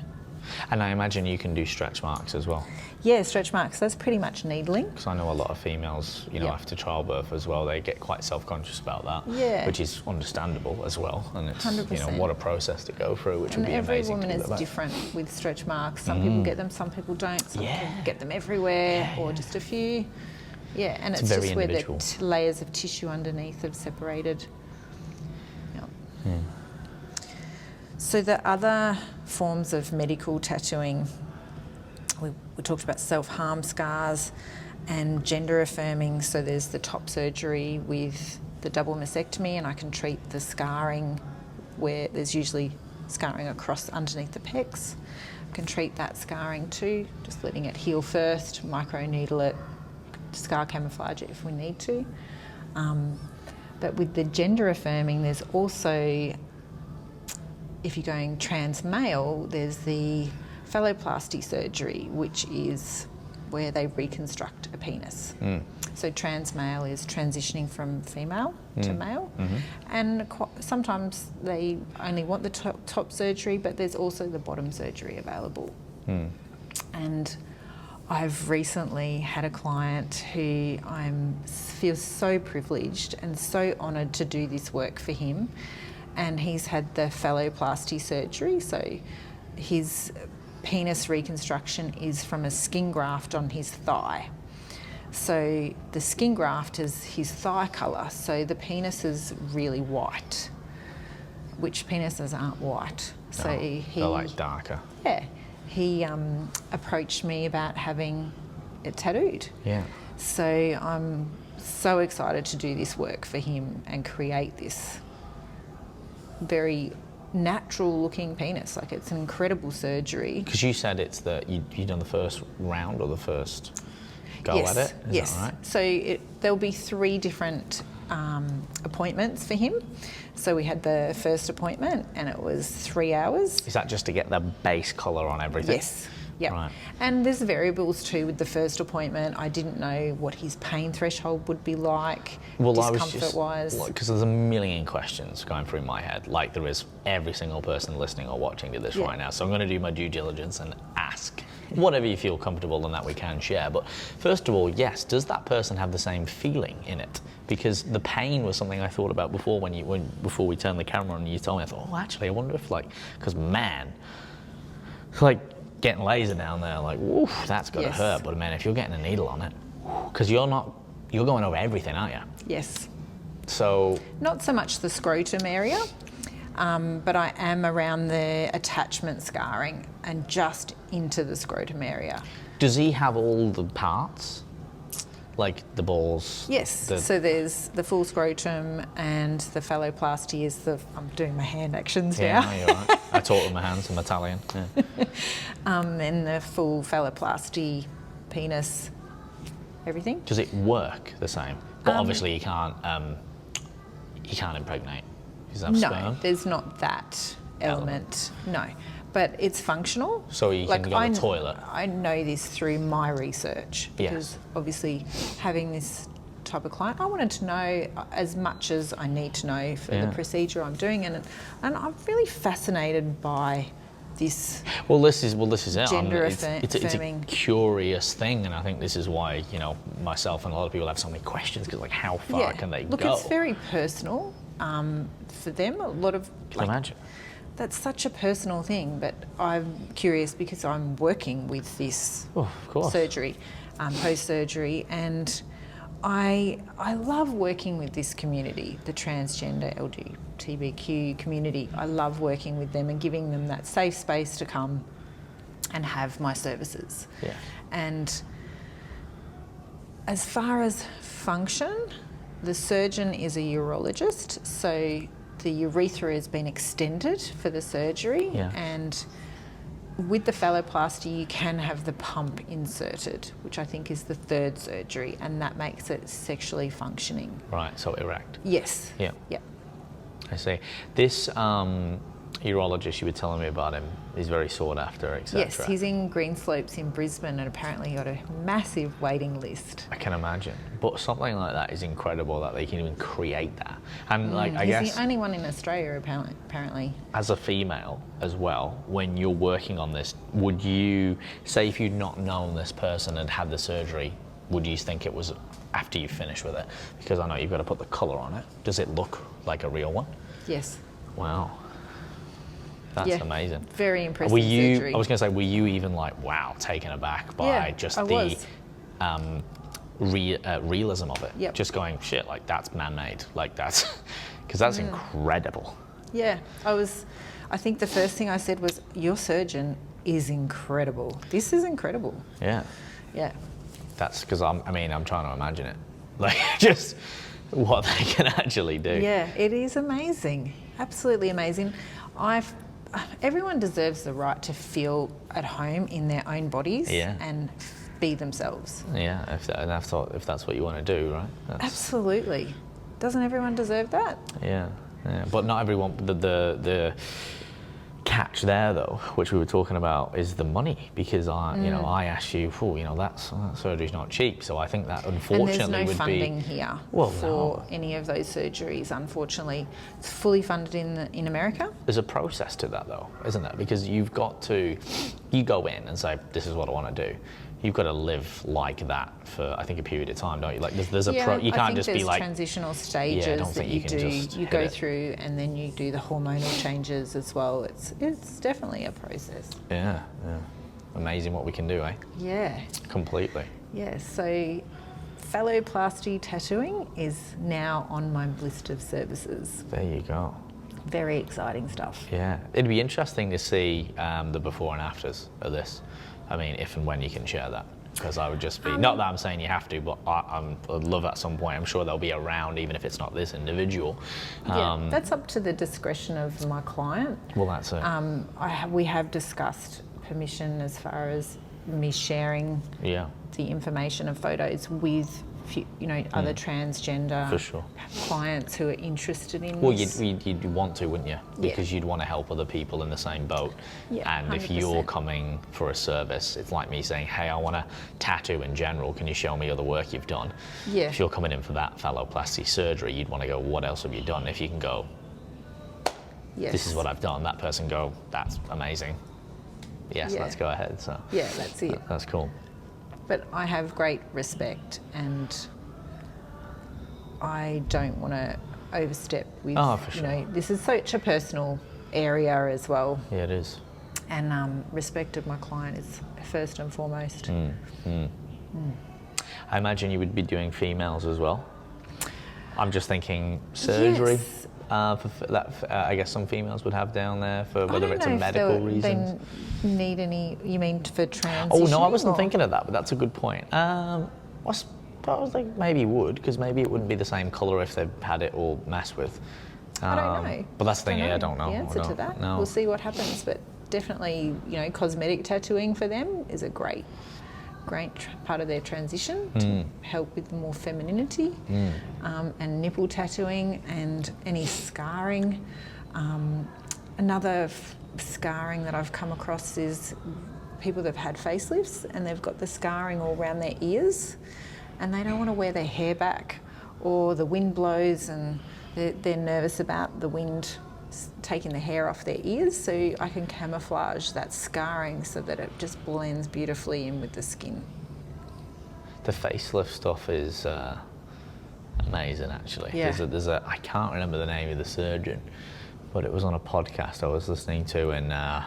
S1: And I imagine you can do stretch marks as well.
S2: Yeah, stretch marks, that's pretty much needling.
S1: Because I know a lot of females, you know, after childbirth as well, they get quite self-conscious about that.
S2: Yeah.
S1: Which is understandable as well. And it's,
S2: 100%.
S1: you know, what a process to go through, which would be amazing.
S2: And every woman is different with stretch marks. Some people get them, some people don't. Some people get them everywhere or just a few. Yeah, and it's just where the layers of tissue underneath have separated. Yep. So the other forms of medical tattooing, we talked about self-harm scars and gender affirming. So there's the top surgery with the double mastectomy, and I can treat the scarring where there's usually scarring across underneath the pecs. I can treat that scarring too, just letting it heal first, micro-needle it, scar camouflage it if we need to. But with the gender affirming, there's also, if you're going trans male, there's the phalloplasty surgery, which is where they reconstruct a penis. So trans male is transitioning from female to male, and sometimes they only want the top surgery, but there's also the bottom surgery available. And I've recently had a client who feel so privileged and so honoured to do this work for him, and he's had the phalloplasty surgery. So his penis reconstruction is from a skin graft on his thigh. So the skin graft is his thigh colour, so the penis is really white, which penises aren't white. So
S1: they're like darker.
S2: Yeah. He approached me about having it tattooed.
S1: Yeah.
S2: So I'm so excited to do this work for him and create this very natural looking penis. Like, it's an incredible surgery.
S1: Because you said it's you've done the first round or the first go at it? Is that right?
S2: So there'll be 3 different appointments for him. So we had the first appointment and it was 3 hours.
S1: Is that just to get the base colour on everything?
S2: Yes. Yeah.
S1: Right.
S2: And there's variables too with the first appointment. I didn't know what his pain threshold would be like, discomfort-wise.
S1: Because there's a million questions going through my head, like there is every single person listening or watching to this right now. So I'm going to do my due diligence and ask whatever you feel comfortable and that we can share. But first of all, yes, does that person have the same feeling in it? Because the pain was something I thought about before before we turned the camera on and you told me. I thought, oh, actually, I wonder if because man, getting laser down there, woof, that's got to hurt. But man, if you're getting a needle on it, because you're going over everything, aren't you?
S2: Yes.
S1: So
S2: not so much the scrotum area, but I am around the attachment scarring and just into the scrotum area.
S1: Does he have all the parts? Like the balls?
S2: Yes, so there's the full scrotum and the phalloplasty is I'm doing my hand actions now.
S1: Yeah, you're right. I taught with my hands, I'm Italian. Yeah.
S2: And the full phalloplasty, penis, everything.
S1: Does it work the same? But obviously you can't impregnate. Does that have sperm?
S2: No, there's not that element. No. But it's functional.
S1: So you can go to the toilet.
S2: I know this through my research because obviously having this type of client, I wanted to know as much as I need to know for the procedure I'm doing, and I'm really fascinated by this.
S1: This is it.
S2: Gender
S1: it's a curious thing, and I think this is why myself and a lot of people have so many questions because how far can they go?
S2: Look, it's very personal for them. A lot of
S1: imagine.
S2: That's such a personal thing, but I'm curious because I'm working with this surgery, post-surgery, and I love working with this community, the transgender LGBTQ community. I love working with them and giving them that safe space to come and have my services.
S1: Yeah.
S2: And as far as function, the surgeon is a urologist, so the urethra has been extended for the surgery, and with the phalloplasty you can have the pump inserted, which I think is the 3rd surgery, and that makes it sexually functioning.
S1: Right, so erect.
S2: Yes.
S1: Yeah.
S2: Yeah.
S1: I see. This urologist you were telling me about him, he's very sought after, etc.
S2: Yes, he's in Greenslopes in Brisbane, and apparently he got a massive waiting list.
S1: I can imagine. But something like that is incredible that they can even create that. And like, I guess
S2: he's the only one in Australia apparently.
S1: as a female as well, when you're working on this, would you say if you'd not known this person and had the surgery, would you think it was after you finish with it? Because I know you've got to put the colour on it. Does it look like a real one?
S2: Yes.
S1: Wow. That's amazing.
S2: Very impressive
S1: Were you,
S2: surgery.
S1: I was going to say, were you even like, wow, taken aback by just the realism of it?
S2: Yep.
S1: Just going, shit, like that's man-made. Like that's, because that's incredible.
S2: Yeah, I think the first thing I said was, your surgeon is incredible. This is incredible.
S1: Yeah.
S2: Yeah.
S1: That's because I'm trying to imagine it. Like just what they can actually do.
S2: Yeah, it is amazing. Absolutely amazing. Everyone deserves the right to feel at home in their own bodies and be themselves.
S1: Yeah, if that's what you want to do, right?
S2: Absolutely. Doesn't everyone deserve that?
S1: Yeah. But not everyone. The catch there, though, which we were talking about, is the money. Because I asked you, that surgery's not cheap. So I think that unfortunately
S2: and there's no
S1: would
S2: funding
S1: be
S2: here for any of those surgeries. Unfortunately, it's fully funded in America.
S1: There's a process to that, though, isn't there? Because you go in and say, this is what I want to do. You've got to live like that for, I think, a period of time, don't you? Like, there's a you can't just be like
S2: transitional stages that you do. You go through, and then you do the hormonal changes as well. It's definitely a process.
S1: Yeah. Amazing what we can do, eh?
S2: Yeah.
S1: Completely.
S2: Yeah. So, phalloplasty tattooing is now on my list of services.
S1: There you go.
S2: Very exciting stuff.
S1: Yeah, it'd be interesting to see the before and afters of this. I mean, if and when you can share that, because I would just be, not that I'm saying you have to, but I'd love at some point, I'm sure they'll be around, even if it's not this individual.
S2: Yeah, that's up to the discretion of my client.
S1: Well, that's it.
S2: We have discussed permission as far as me sharing the information and photos with other transgender clients who are interested in this.
S1: You'd want to, wouldn't you? Because you'd want to help other people in the same boat.
S2: Yeah,
S1: and
S2: 100%.
S1: if you're coming for a service, it's like me saying, hey, I want to tattoo in general. Can you show me other work you've done?
S2: Yeah.
S1: If you're coming in for that phalloplasty surgery, you'd want to go, what else have you done? If you can go, this is what I've done. That person go, that's amazing. Yes, let's go ahead. So
S2: yeah, that's it.
S1: That's cool.
S2: But I have great respect, and I don't want to overstep with, this is such a personal area as well.
S1: Yeah, it is.
S2: And respect of my client is first and foremost.
S1: I imagine you would be doing females as well. I'm just thinking surgery.
S2: Yes.
S1: For that, I guess some females would have down there for whether it's a medical reason.
S2: They need any? You mean for transition?
S1: Oh no, I wasn't thinking of that, but that's a good point. I suppose like maybe would, because maybe it wouldn't be the same colour if they had it all messed with.
S2: I don't know.
S1: But that's the thing. I don't know
S2: the answer to that.
S1: No.
S2: We'll see what happens, but definitely, cosmetic tattooing for them is a great part of their transition to help with more femininity, and nipple tattooing and any scarring. Another scarring that I've come across is people that have had facelifts and they've got the scarring all around their ears, and they don't want to wear their hair back, or the wind blows and they're nervous about the wind taking the hair off their ears, so I can camouflage that scarring so that it just blends beautifully in with the skin.
S1: The facelift stuff is amazing, actually.
S2: Yeah.
S1: I can't remember the name of the surgeon, but it was on a podcast I was listening to, and I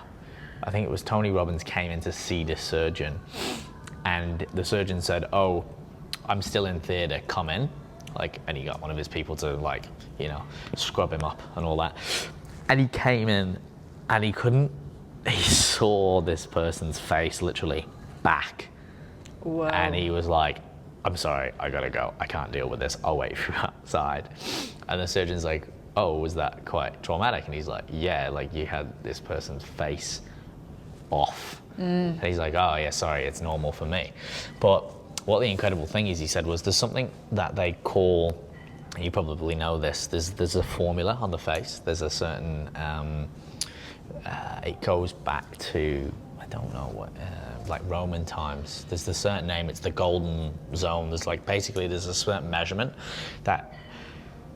S1: think it was Tony Robbins came in to see this surgeon, and the surgeon said, "Oh, I'm still in theatre, come in." And he got one of his people to scrub him up and all that. And he came in and he saw this person's face literally back.
S2: Whoa.
S1: And he was like, "I'm sorry, I gotta go. I can't deal with this. I'll wait for you outside." And the surgeon's like, "Oh, was that quite traumatic?" And he's like, "Yeah, you had this person's face off." And he's like, "Oh yeah, sorry, it's normal for me." But what the incredible thing is, he said, was there's something that they call, and you probably know this, there's a formula on the face. There's a certain It goes back to, I don't know what, like Roman times. There's a certain name, it's the golden zone. There's like, basically there's a certain measurement that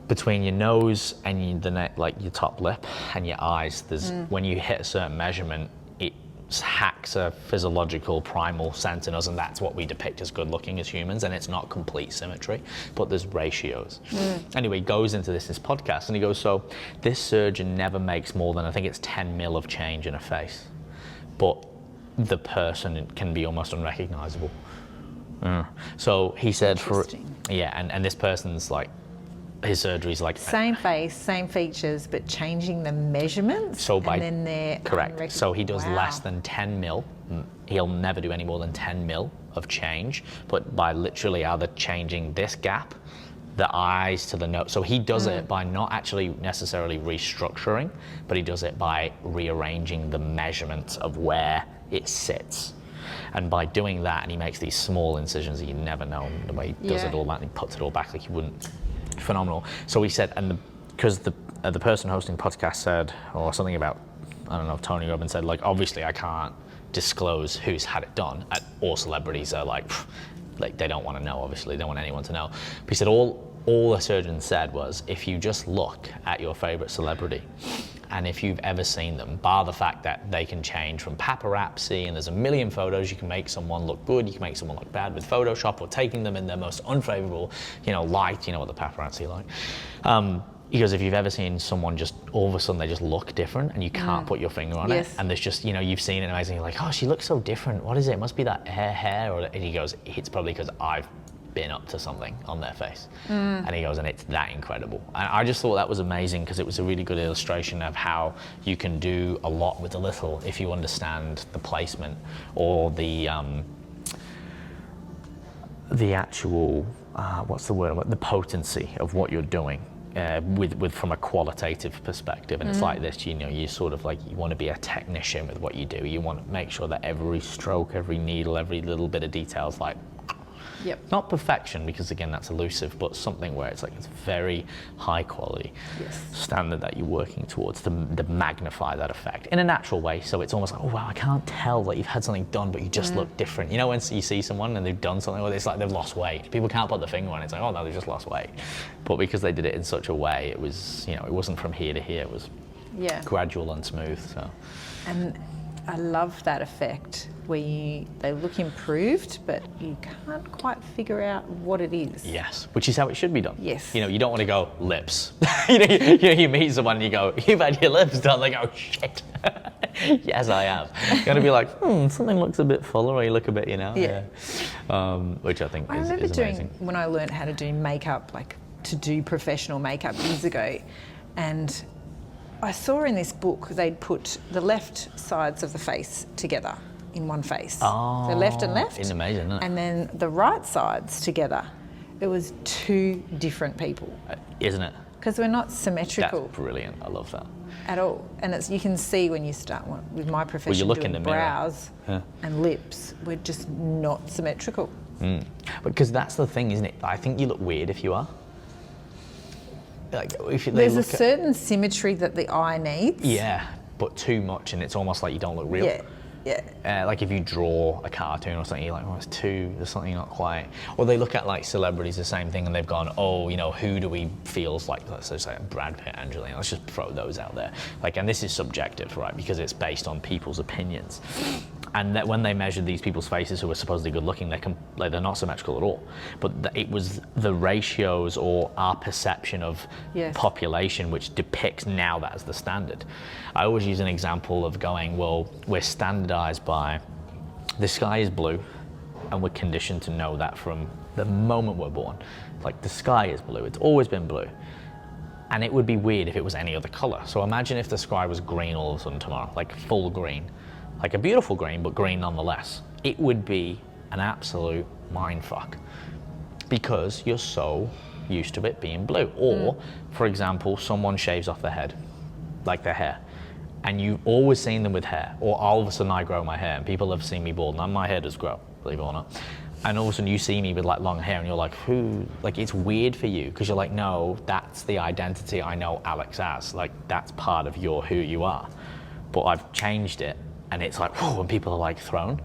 S1: between your nose and like your top lip and your eyes, there's when you hit a certain measurement, it hacks a physiological primal sense in us, and that's what we depict as good looking as humans. And it's not complete symmetry, but there's ratios. Anyway, he goes into this podcast and he goes, so this surgeon never makes more than, I think it's 10 mil of change in a face, but the person can be almost unrecognizable. So he said and this person's like, his surgery's like
S2: same face, same features, but changing the measurements.
S1: So
S2: and then they're
S1: correct. So he does less than 10 mil. He'll never do any more than 10 mil of change, but by literally either changing this gap, the eyes to the nose. So he does it by not actually necessarily restructuring, but he does it by rearranging the measurements of where it sits. And by doing that, and he makes these small incisions that you never know the way he does it all back, and he puts it all back like he wouldn't. Phenomenal. So he said, and because the person hosting the podcast said, or something about, I don't know if Tony Robbins said, like, obviously I can't disclose who's had it done. All celebrities are like they don't want to know, obviously, they don't want anyone to know. But he said all the surgeon said was, if you just look at your favorite celebrity, and if you've ever seen them, bar the fact that they can change from paparazzi, and there's a million photos, you can make someone look good, you can make someone look bad with Photoshop, or taking them in their most unfavorable, light, what the paparazzi like. He goes, if you've ever seen someone just, all of a sudden they just look different and you can't put your finger on it, and there's just, you've seen it amazing, you're like, oh, she looks so different, what is it? It must be that hair, and he goes, it's probably because I've been up to something on their face. And he goes, and it's that incredible. And I just thought that was amazing, because it was a really good illustration of how you can do a lot with a little if you understand the placement or the actual the potency of what you're doing with from a qualitative perspective. And it's like this, you sort of like, you want to be a technician with what you do. You want to make sure that every stroke, every needle, every little bit of detail is like, not perfection, because again that's elusive, but something where it's like, it's very high quality standard that you're working towards to magnify that effect in a natural way. So it's almost like, oh wow, I can't tell that you've had something done, but you just look different. When you see someone and they've done something, it's like they've lost weight. People can't put their finger on it. It's like, oh no, they just lost weight. But because they did it in such a way, it was, it wasn't from here to here. It was gradual and smooth. So. And
S2: I love that effect where they look improved, but you can't quite figure out what it is.
S1: Yes, which is how it should be done.
S2: Yes.
S1: You don't want to go lips. You meet someone and you go, you've had your lips done. They go, shit. Yes, I have. You're going to be like, something looks a bit fuller, or you look a bit, which I think is amazing.
S2: When I learned how to do makeup, like to do professional makeup years ago, and I saw in this book they'd put the left sides of the face together in one face.
S1: Oh,
S2: so left and left.
S1: It's amazing, isn't it?
S2: And then the right sides together. It was two different people.
S1: Isn't it?
S2: Because we're not symmetrical.
S1: That's brilliant. I love that.
S2: At all. And you can see when you start with my profession,
S1: look in
S2: doing
S1: the mirror.
S2: brows and lips, we're just not symmetrical.
S1: Because that's the thing, isn't it? I think you look weird if you are. Like,
S2: there's a certain symmetry that the eye needs.
S1: Yeah, but too much, and it's almost like you don't look real. Yeah. Like if you draw a cartoon or something, you're like, there's something not quite. Or they look at like celebrities, the same thing, and they've gone, who do we feels like, let's say Brad Pitt, Angelina, let's just throw those out there. Like, and this is subjective, right? Because it's based on people's opinions. And that when they measured these people's faces who were supposedly good looking, they're not symmetrical at all. But it was the ratios or our perception of population which depicts now that as the standard. I always use an example of going, well, we're standardized by the sky is blue, and we're conditioned to know that from the moment we're born. Like, the sky is blue, it's always been blue. And it would be weird if it was any other color. So imagine if the sky was green all of a sudden tomorrow, like full green. Like a beautiful green, but green nonetheless. It would be an absolute mindfuck, because you're so used to it being blue. Or, for example, someone shaves off their head, like their hair, and you've always seen them with hair. Or all of a sudden I grow my hair, and people have seen me bald, and my hair does grow, believe it or not. And all of a sudden you see me with like long hair, and you're like, who? Like, it's weird for you, because you're like, no, that's the identity I know Alex as. Like, that's part of who you are. but I've changed it, and it's like, whoa, when people are like thrown,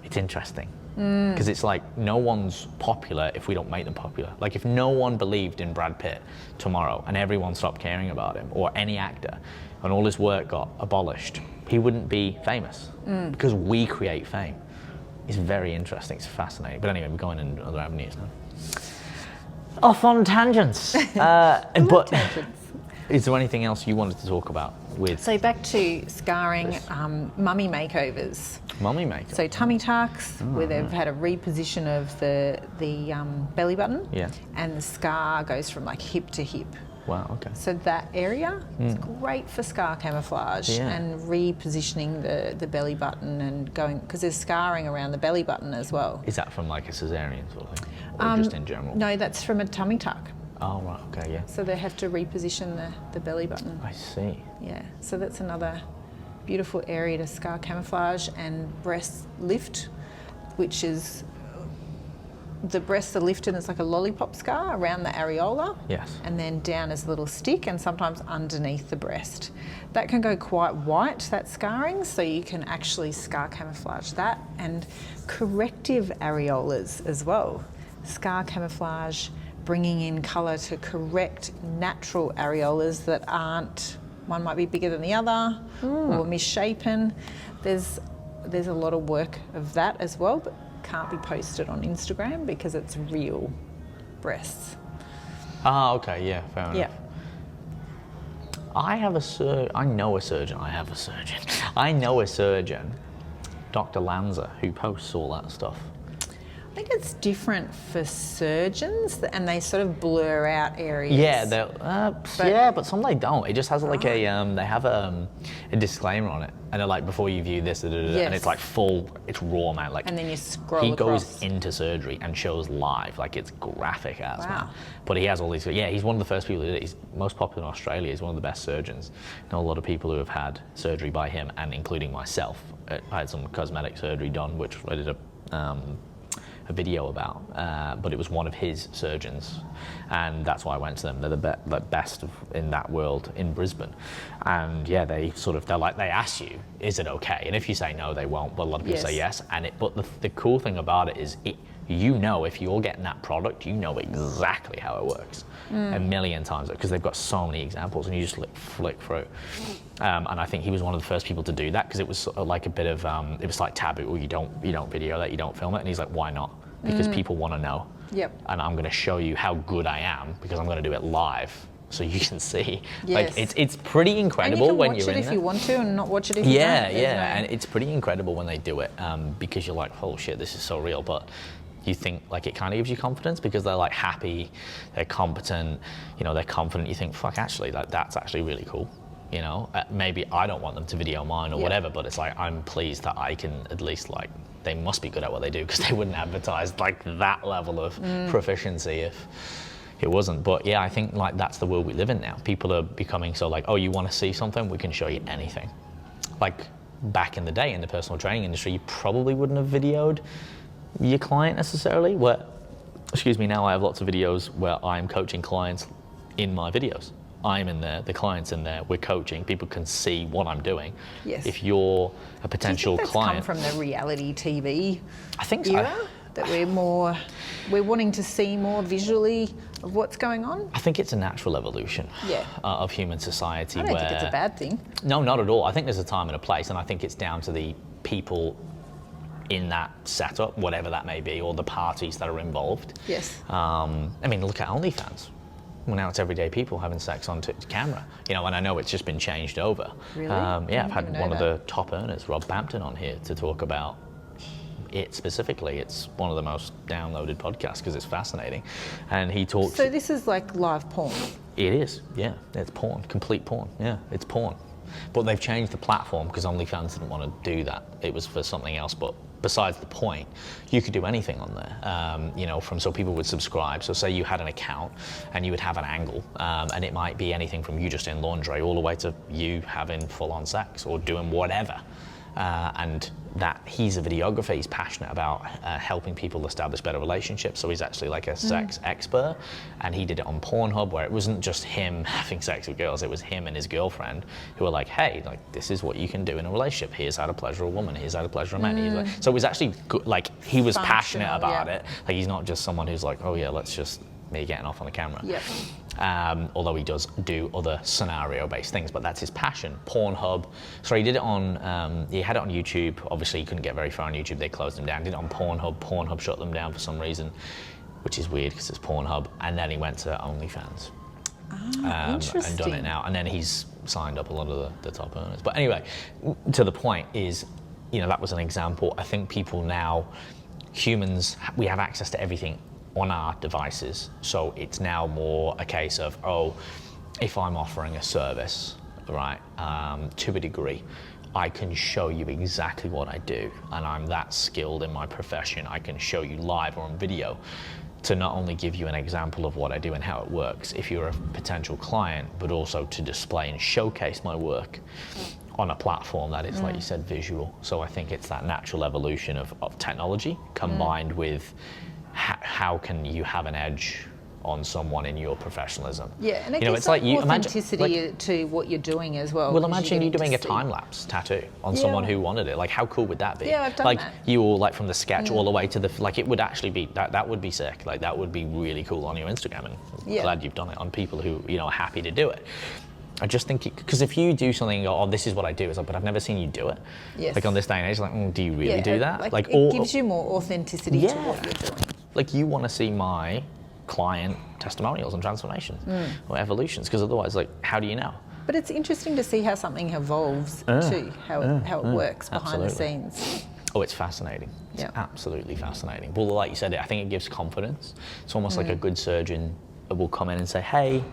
S1: it's interesting. Because it's like, no one's popular if we don't make them popular. Like, if no one believed in Brad Pitt tomorrow and everyone stopped caring about him, or any actor, and all his work got abolished, he wouldn't be famous. Because we create fame. It's very interesting, it's fascinating. But anyway, we're going in other avenues now. Off on tangents. But
S2: tangents.
S1: Is there anything else you wanted to talk about with?
S2: So back to scarring, mummy makeovers.
S1: Mummy makeover.
S2: So tummy tucks, where they've had a reposition of the belly button, and the scar goes from like hip to hip.
S1: Wow, okay.
S2: So that area is great for scar camouflage and repositioning the belly button and going, because there's scarring around the belly button as well.
S1: Is that from like a cesarean sort of thing, or just in general?
S2: No, that's from a tummy tuck.
S1: Oh, right, okay, yeah.
S2: So they have to reposition the belly button.
S1: I see.
S2: Yeah, so that's another beautiful area to scar camouflage. And breast lift, which is, the breasts are lifted, it's like a lollipop scar around the areola.
S1: Yes.
S2: And then down as a little stick, and sometimes underneath the breast. That can go quite white, that scarring, so you can actually scar camouflage that. And corrective areolas as well. Scar camoufage, bringing in colour to correct natural areolas that aren't, one might be bigger than the other or misshapen. There's a lot of work of that as well, but can't be posted on Instagram because it's real breasts.
S1: Ah, okay, yeah, fair enough.
S2: Yeah.
S1: I know a surgeon, Dr. Lanza, who posts all that stuff.
S2: I think it's different for surgeons, and they sort of blur out areas.
S1: Yeah, but some they don't. It just has like they have a disclaimer on it, and they're like, before you view this, and it's like full, it's raw, man. Like,
S2: and then you scroll
S1: he
S2: across.
S1: goes into surgery and shows live, like it's graphic as man.
S2: Wow.
S1: But he has all these. Yeah, he's one of the first people. He's most popular in Australia. He's one of the best surgeons. I know a lot of people who have had surgery by him, and including myself. I had some cosmetic surgery done, which I did a video about, but it was one of his surgeons, and that's why I went to them. They're the best in that world in Brisbane, and yeah, they ask you, is it okay? And if you say no, they won't. But a lot of people say yes. But the cool thing about it is, if you're getting that product, you know exactly how it works a million times, because they've got so many examples, and you just flick through. And I think he was one of the first people to do that, because it was sort of like a bit of it was like taboo. Well, you don't video that, you don't film it, and he's like, why not? Because people want to know. Yep. And I'm going to show you how good I am, because I'm going to do it live, so you can see.
S2: Yes.
S1: Like it's pretty incredible when you're in there.
S2: And you can watch it if you want to, and not watch it if you don't.
S1: And it's pretty incredible when they do it, because you're like, oh shit, this is so real. But you think like it kind of gives you confidence, because they're like happy, they're competent, they're confident. You think, fuck, actually, that's actually really cool. Maybe I don't want them to video mine or whatever, but it's like, I'm pleased that I can at least, like, they must be good at what they do, because they wouldn't advertise like that level of proficiency if it wasn't. But yeah, I think like that's the world we live in now. People are becoming so like, oh, you want to see something? We can show you anything. Like back in the day in the personal training industry, you probably wouldn't have videoed your client necessarily. Now I have lots of videos where I'm coaching clients in my videos. I'm in there, the client's in there, we're coaching, people can see what I'm doing. Yes. If you're a potential client.
S2: Come from the reality TV
S1: I think so.
S2: era? That we're wanting to see more visually of what's going on?
S1: I think it's a natural evolution of human society.
S2: I don't think it's a bad thing.
S1: No, not at all. I think there's a time and a place, and I think it's down to the people in that setup, whatever that may be, or the parties that are involved.
S2: Yes.
S1: Look at OnlyFans. Well, now it's everyday people having sex on camera, and I know it's just been changed over.
S2: Really?
S1: I've had one of the top earners, Rob Bampton, on here to talk about it specifically. It's one of the most downloaded podcasts because it's fascinating, and he talks.
S2: So this is like live porn.
S1: It is, yeah. It's porn, complete porn. Yeah, it's porn. But they've changed the platform because OnlyFans didn't want to do that. It was for something else, but besides the point, you could do anything on there, so people would subscribe. So say you had an account and you would have an angle, and it might be anything from you just in lingerie all the way to you having full-on sex or doing whatever. And that he's a videographer, he's passionate about helping people establish better relationships, so he's actually like a sex expert, and he did it on Pornhub, where it wasn't just him having sex with girls, it was him and his girlfriend who were like, hey, like this is what you can do in a relationship, here's how to pleasure a woman, here's how to pleasure a man. So it was actually good, like he was passionate about it, like he's not just someone who's like, oh yeah, let's just me getting off on the camera. Although he does do other scenario-based things, but that's his passion. Pornhub. So he did it on, he had it on YouTube. Obviously, he couldn't get very far on YouTube. They closed him down. Did it on Pornhub. Pornhub shut them down for some reason, which is weird because it's Pornhub. And then he went to OnlyFans.
S2: Interesting.
S1: And done it now. And then he's signed up a lot of the top earners. But anyway, to the point is, you know, that was an example. I think people now, humans, we have access to everything on our devices, so it's now more a case of, oh, if I'm offering a service, right, to a degree, I can show you exactly what I do, and I'm that skilled in my profession, I can show you live or on video to not only give you an example of what I do and how it works if you're a potential client, but also to display and showcase my work on a platform that is, like you said, visual. So I think it's that natural evolution of technology combined with how can you have an edge on someone in your professionalism?
S2: Yeah, and it
S1: you know,
S2: gives
S1: it's like you
S2: authenticity
S1: imagine,
S2: to what you're doing as well.
S1: Well, imagine you doing a time-lapse tattoo on someone who wanted it. Like, how cool would that be?
S2: Yeah, I've done
S1: like,
S2: that.
S1: you all, like, from the sketch all the way to the, like, it would actually be, that would be sick. Like, that would be really cool on your Instagram, and I'm glad you've done it on people who, you know, are happy to do it. I just think, because if you do something, oh, this is what I do, it's like, but I've never seen you do it.
S2: Yes.
S1: Like, on this day and age, like, do you really do that?
S2: Like it gives you more authenticity to what you're doing.
S1: Like, you want to see my client testimonials and transformations or evolutions, because otherwise, like, how do you know?
S2: But it's interesting to see how something evolves too, how it works behind the scenes.
S1: Oh, it's fascinating. It's absolutely fascinating. Well, like you said, I think it gives confidence. It's almost like a good surgeon will come in and say, hey,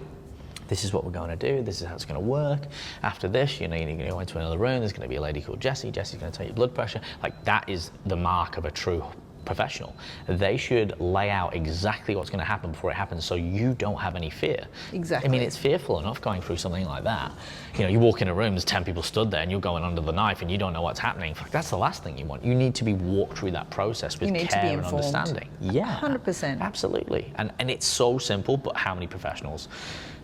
S1: this is what we're going to do, this is how it's going to work. After this, you know, you're going to go into another room, there's going to be a lady called Jessie. Jessie's going to take your blood pressure. Like, that is the mark of a true professional. They should lay out exactly what's going to happen before it happens, so you don't have any fear.
S2: Exactly.
S1: I mean, it's fearful enough going through something like that. You know, you walk in a room, there's 10 people stood there, and you're going under the knife, and you don't know what's happening. That's the last thing you want. You need to be walked through that process with care and understanding. Yeah,
S2: 100%.
S1: Absolutely. And it's so simple, but how many professionals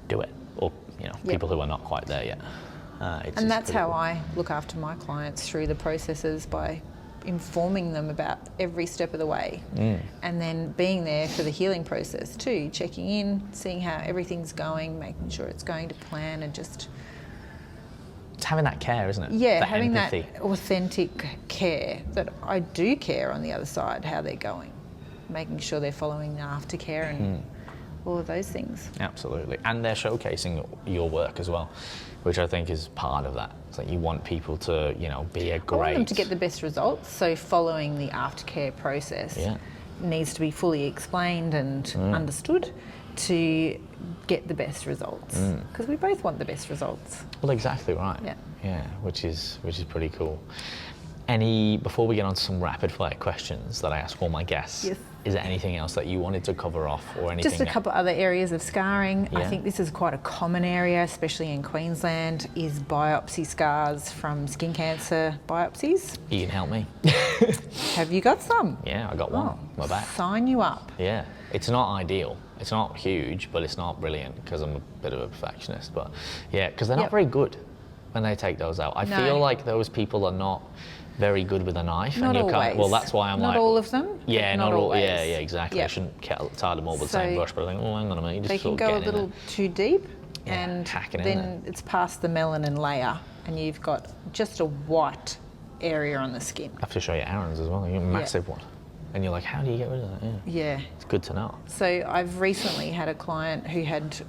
S1: do it? Or, you know, people who are not quite there yet.
S2: And that's how I look after my clients through the processes, by informing them about every step of the way, and then being there for the healing process too, checking in, seeing how everything's going, making sure it's going to plan, and just
S1: it's having that care, isn't it?
S2: Yeah,
S1: the
S2: having
S1: empathy.
S2: that authentic care that I do care on the other side, how they're going, making sure they're following the aftercare and all of those things.
S1: Absolutely. And they're showcasing your work as well, which I think is part of that. It's like you want people to, you know, be a great...
S2: I want them to get the best results, so following the aftercare process needs to be fully explained and understood to get the best results. Because we both want the best results.
S1: Well, exactly right. Yeah, which is pretty cool. Before we get on to some rapid fire questions that I ask all my guests, is there anything else that you wanted to cover off, or anything?
S2: Just a couple other areas of scarring. I think this is quite a common area, especially in Queensland, is biopsy scars from skin cancer biopsies.
S1: You can help me.
S2: Have you got some?
S1: Yeah, I got one. My back.
S2: Sign you up.
S1: Yeah, it's not ideal. It's not huge, but it's not brilliant, because I'm a bit of a perfectionist. But yeah, because they're not very good when they take those out. I feel like those people are not very good with a knife.
S2: Not
S1: and
S2: always.
S1: Well, that's why I'm
S2: not
S1: like...
S2: Not all of them?
S1: Yeah,
S2: not
S1: all.
S2: always.
S1: Yeah, exactly. I shouldn't tar them all with the same brush, but I think, oh, hang on a minute. You just
S2: they can go a little too deep, and then it's past the melanin layer, and you've got just a white area on the skin. I
S1: have to show you Aaron's as well. You're a massive one. And you're like, how do you get rid of that?
S2: Yeah.
S1: It's good to know.
S2: So I've recently had a client who had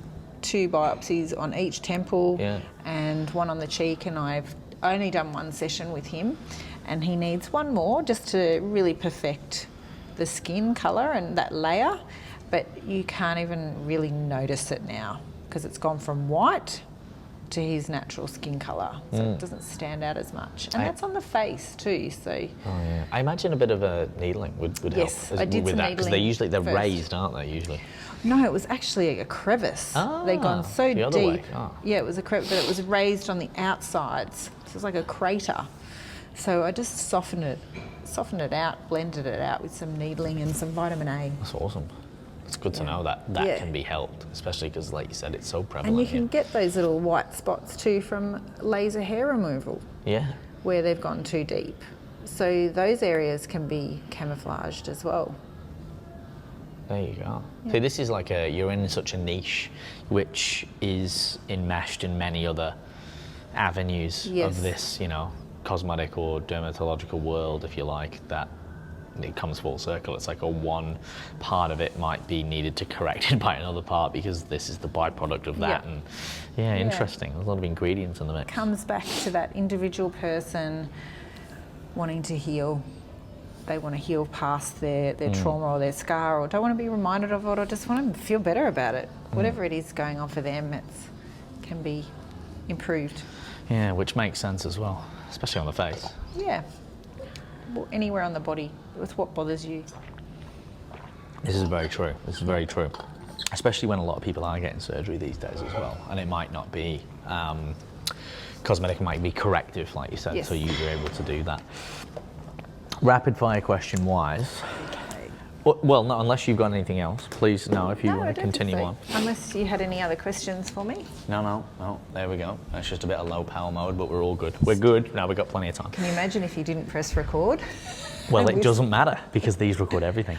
S2: 2 biopsies on each temple and one on the cheek, and I've only done 1 session with him, and he needs 1 more just to really perfect the skin colour and that layer, but you can't even really notice it now because it's gone from white to his natural skin colour, so it doesn't stand out as much. And that's on the face too, so... Oh
S1: yeah. I imagine a bit of a needling would help.
S2: Yes, I did
S1: with
S2: some
S1: that, because they're raised, aren't they, usually?
S2: No, it was actually a crevice. They'd gone so
S1: the other
S2: deep.
S1: Way.
S2: Yeah, it was a crevice, but it was raised on the outsides. So it was like a crater. So I just softened it out, blended it out with some needling and some vitamin A.
S1: That's awesome. It's good to know that can be helped, especially because, like you said, it's so prevalent.
S2: And you can get those little white spots too from laser hair removal.
S1: Yeah.
S2: Where they've gone too deep. So those areas can be camouflaged as well.
S1: There you go. Yeah. So this is like you're in such a niche, which is enmeshed in many other avenues of this, cosmetic or dermatological world, if you like, that it comes full circle. It's like one part of it might be needed to correct it by another part because this is the byproduct of that. And interesting. There's a lot of ingredients in the mix.
S2: Comes back to that individual person wanting to heal. They want to heal past their trauma or their scar, or don't want to be reminded of it, or just want to feel better about it. Whatever it is going on for them, it can be improved.
S1: Yeah, which makes sense as well, especially on the face.
S2: Yeah. Well, anywhere on the body, with what bothers you.
S1: This is very true. This is very true. Especially when a lot of people are getting surgery these days as well. And it might not be cosmetic, it might be corrective, like you said, so you're able to do that. Rapid fire question wise. Well, no, unless you've got anything else, please, if you want to continue on.
S2: Unless you had any other questions for me.
S1: No, there we go. That's just a bit of low power mode, but we're all good. We're good. Now we've got plenty of time.
S2: Can you imagine if you didn't press record?
S1: Well, it doesn't matter because these record everything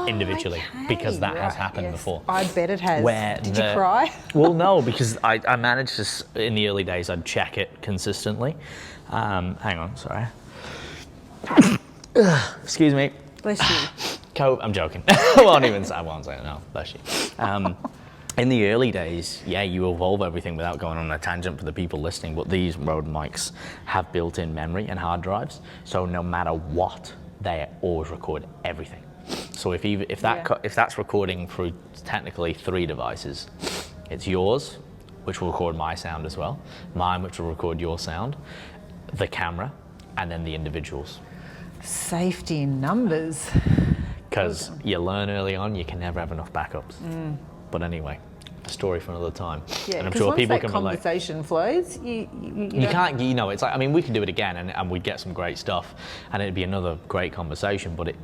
S1: individually because that has happened before.
S2: I bet it has. Did you cry?
S1: Well, no, because I managed to, in the early days, I'd check it consistently. Hang on, sorry. Excuse me.
S2: Bless you.
S1: I'm joking. I won't say it, no, bless you. In the early days, you evolve everything without going on a tangent for the people listening, but these Rode mics have built-in memory and hard drives, so no matter what, they always record everything. So if that's recording through technically 3 devices, it's yours, which will record my sound as well, mine, which will record your sound, the camera, and then the individuals.
S2: Safety in numbers.
S1: Because you learn early on, you can never have enough backups. But anyway, a story for another time.
S2: Yeah,
S1: and I'm sure people can relate.
S2: Conversation flows. You
S1: can't. It's like, I mean, we could do it again, and we'd get some great stuff, and it'd be another great conversation. But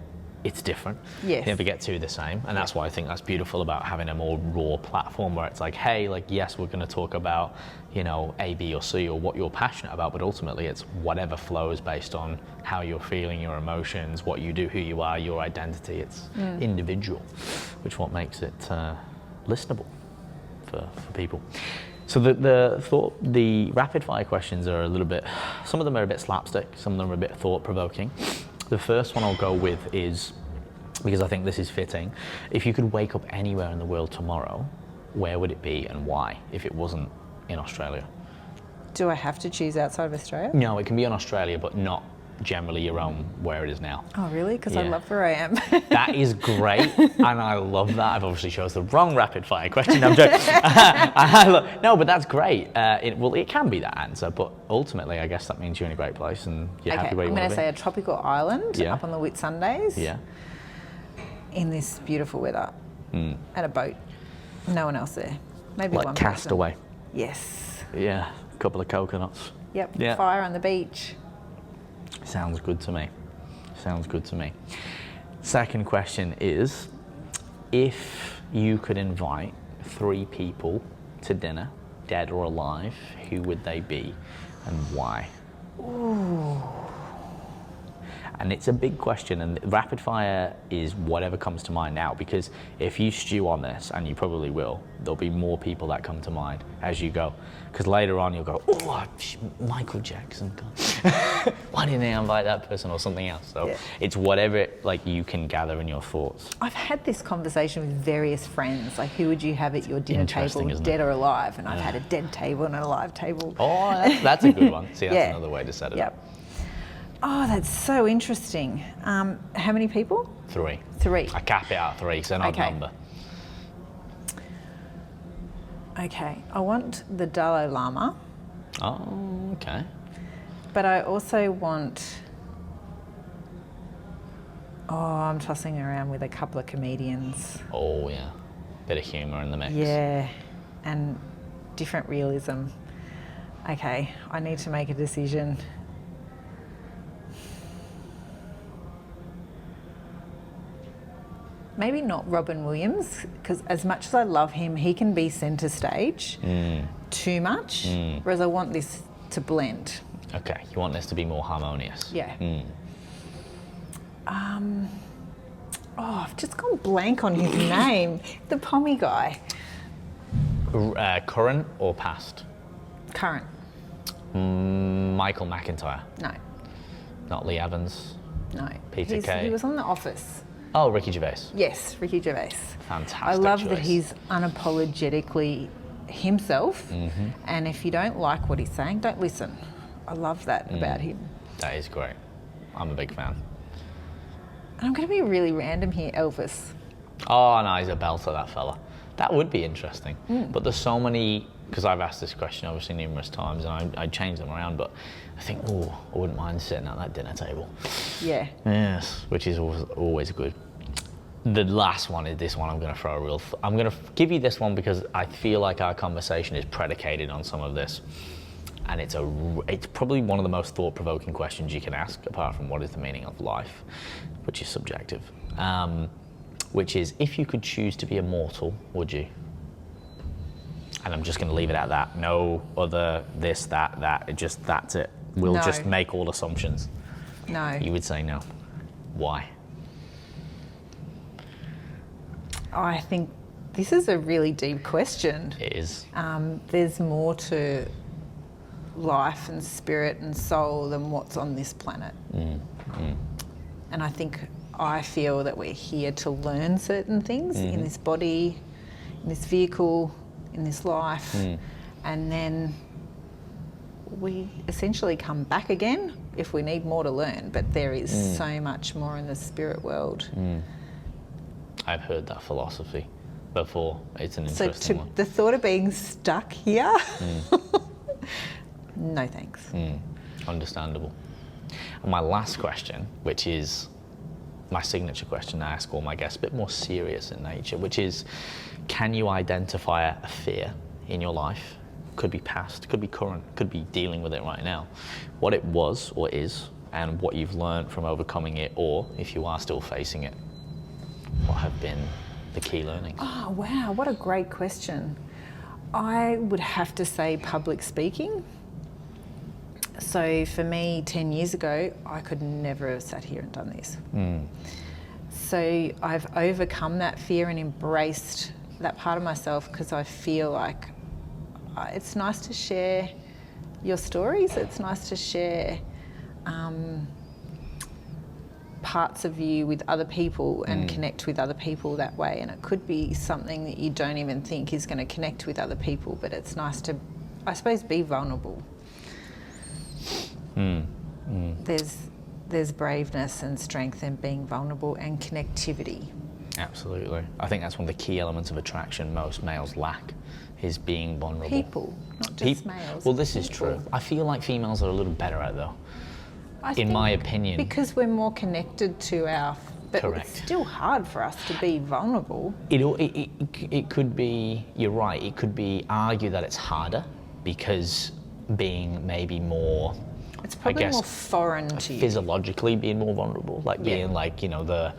S1: it's different.
S2: Yes.
S1: You never get to the same, and that's why I think that's beautiful about having a more raw platform where it's like, hey, yes, we're going to talk about, A, B, or C, or what you're passionate about, but ultimately it's whatever flows based on how you're feeling, your emotions, what you do, who you are, your identity. It's individual, which what makes it listenable for people. So the rapid fire questions are a little bit, some of them are a bit slapstick, some of them are a bit thought provoking. The first one I'll go with is, because I think this is fitting, if you could wake up anywhere in the world tomorrow, where would it be and why, if it wasn't in Australia?
S2: Do I have to choose outside of Australia?
S1: No, it can be in Australia, but not generally your own where it is now.
S2: Oh, really? Because I love where I am.
S1: That is great, and I love that. I've obviously chose the wrong rapid fire question. I'm joking. No, but that's great. It can be that answer, but ultimately, I guess that means you're in a great place and you're happy where you want to be.
S2: I'm going to say a tropical island up on the Whitsundays.
S1: Yeah.
S2: In this beautiful weather, and a boat. No one else there. Maybe
S1: like
S2: one
S1: Castaway.
S2: person. Yes.
S1: Yeah, a couple of coconuts.
S2: Yep.
S1: Yeah.
S2: Fire on the beach.
S1: Sounds good to me. Second question is, if you could invite 3 people to dinner, dead or alive, who would they be and why?
S2: Ooh.
S1: And it's a big question, and rapid fire is whatever comes to mind now, because if you stew on this, and you probably will, there'll be more people that come to mind as you go. Because later on you'll go, oh, Michael Jackson. Why didn't they invite that person or something else? So it's whatever you can gather in your thoughts.
S2: I've had this conversation with various friends, like who would you have at your dinner table, dead or alive? And I've had a dead table and a alive table.
S1: Oh, that's a good one. See, that's another way to set it up.
S2: Oh, that's so interesting. How many people?
S1: 3.
S2: 3.
S1: I cap it at 3, so an odd number.
S2: Okay, I want the Dalai Lama.
S1: Oh, okay.
S2: But I also want... I'm tossing around with a couple of comedians.
S1: Oh, yeah. Bit of humour in the mix.
S2: Yeah, and different realism. Okay, I need to make a decision. maybe not Robin Williams, because as much as I love him, he can be centre stage too much, whereas I want this to blend.
S1: Okay, you want this to be more harmonious.
S2: Yeah. I've just gone blank on his name. The pommy guy.
S1: Current or past?
S2: Current.
S1: Michael McIntyre.
S2: No.
S1: Not Lee Evans.
S2: No.
S1: Peter Kay.
S2: He was on The Office.
S1: Oh, Ricky Gervais.
S2: Yes, Ricky Gervais.
S1: Fantastic
S2: I love
S1: choice.
S2: that he's unapologetically himself, and if you don't like what he's saying, don't listen. I love that about him.
S1: That is great. I'm a big fan.
S2: And I'm going to be really random here, Elvis.
S1: Oh, no, he's a belter, that fella. That would be interesting. But there's so many, because I've asked this question obviously numerous times, and I change them around, but I think, I wouldn't mind sitting at that dinner table.
S2: Yeah.
S1: Yes, which is always good. The last one is this one. I'm going to throw a real... I'm going to give you this one because I feel like our conversation is predicated on some of this. And it's probably one of the most thought-provoking questions you can ask, apart from what is the meaning of life, which is subjective. Which is, if you could choose to be immortal, would you? And I'm just going to leave it at that. No other this, that. That's it. We'll just make all assumptions.
S2: No.
S1: You would say no. Why?
S2: I think this is a really deep question.
S1: It is.
S2: There's more to life and spirit and soul than what's on this planet. And I feel that we're here to learn certain things in this body, in this vehicle, in this life, and then we essentially come back again if we need more to learn, but there is so much more in the spirit world.
S1: I've heard that philosophy before. It's an interesting one.
S2: The thought of being stuck here, no thanks.
S1: Understandable. And my last question, which is my signature question I ask all my guests, a bit more serious in nature, which is, can you identify a fear in your life? Could be past, could be current, could be dealing with it right now. What it was or is, and what you've learned from overcoming it, or if you are still facing it, what have been the key learnings?
S2: Oh, wow, what a great question. I would have to say public speaking. So for me, 10 years ago, I could never have sat here and done this. So I've overcome that fear and embraced that part of myself because I feel like it's nice to share your stories. It's nice to share parts of you with other people and connect with other people that way. And it could be something that you don't even think is going to connect with other people, but it's nice to, I suppose, be vulnerable. There's braveness and strength in being vulnerable and connectivity.
S1: Absolutely. I think that's one of the key elements of attraction most males lack, is being vulnerable.
S2: People, not just males.
S1: Well, this is true. I feel like females are a little better at it, though. In my opinion.
S2: Because we're more connected to our... But
S1: Correct.
S2: It's still hard for us to be vulnerable.
S1: It could be, you're right, it could be argued that it's harder because being maybe more...
S2: It's probably more foreign to you.
S1: Physiologically being more vulnerable, like being like, the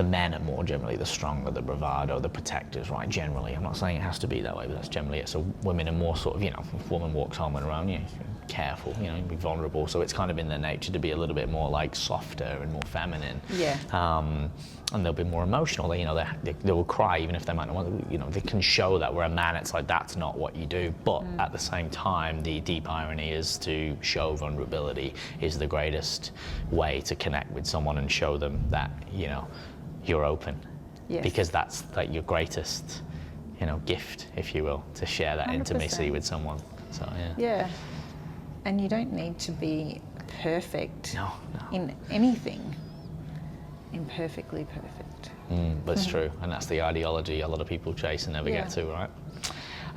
S1: men are more generally the stronger, the bravado, the protectors, right? Generally, I'm not saying it has to be that way, but that's generally it. So women are more sort of, if a woman walks home and around you, careful, be vulnerable. So it's kind of in their nature to be a little bit more like softer and more feminine.
S2: Yeah.
S1: And they'll be more emotional. They will cry even if they might not want to. They can show that we're a man. It's like that's not what you do. But at the same time, the deep irony is to show vulnerability is the greatest way to connect with someone and show them that you're open.
S2: Yes.
S1: Because that's like your greatest gift, if you will, to share that 100%. Intimacy with someone. So
S2: yeah. And you don't need to be perfect
S1: no.
S2: in anything. Imperfectly perfect.
S1: But it's true, and that's the ideology a lot of people chase and never get to, right?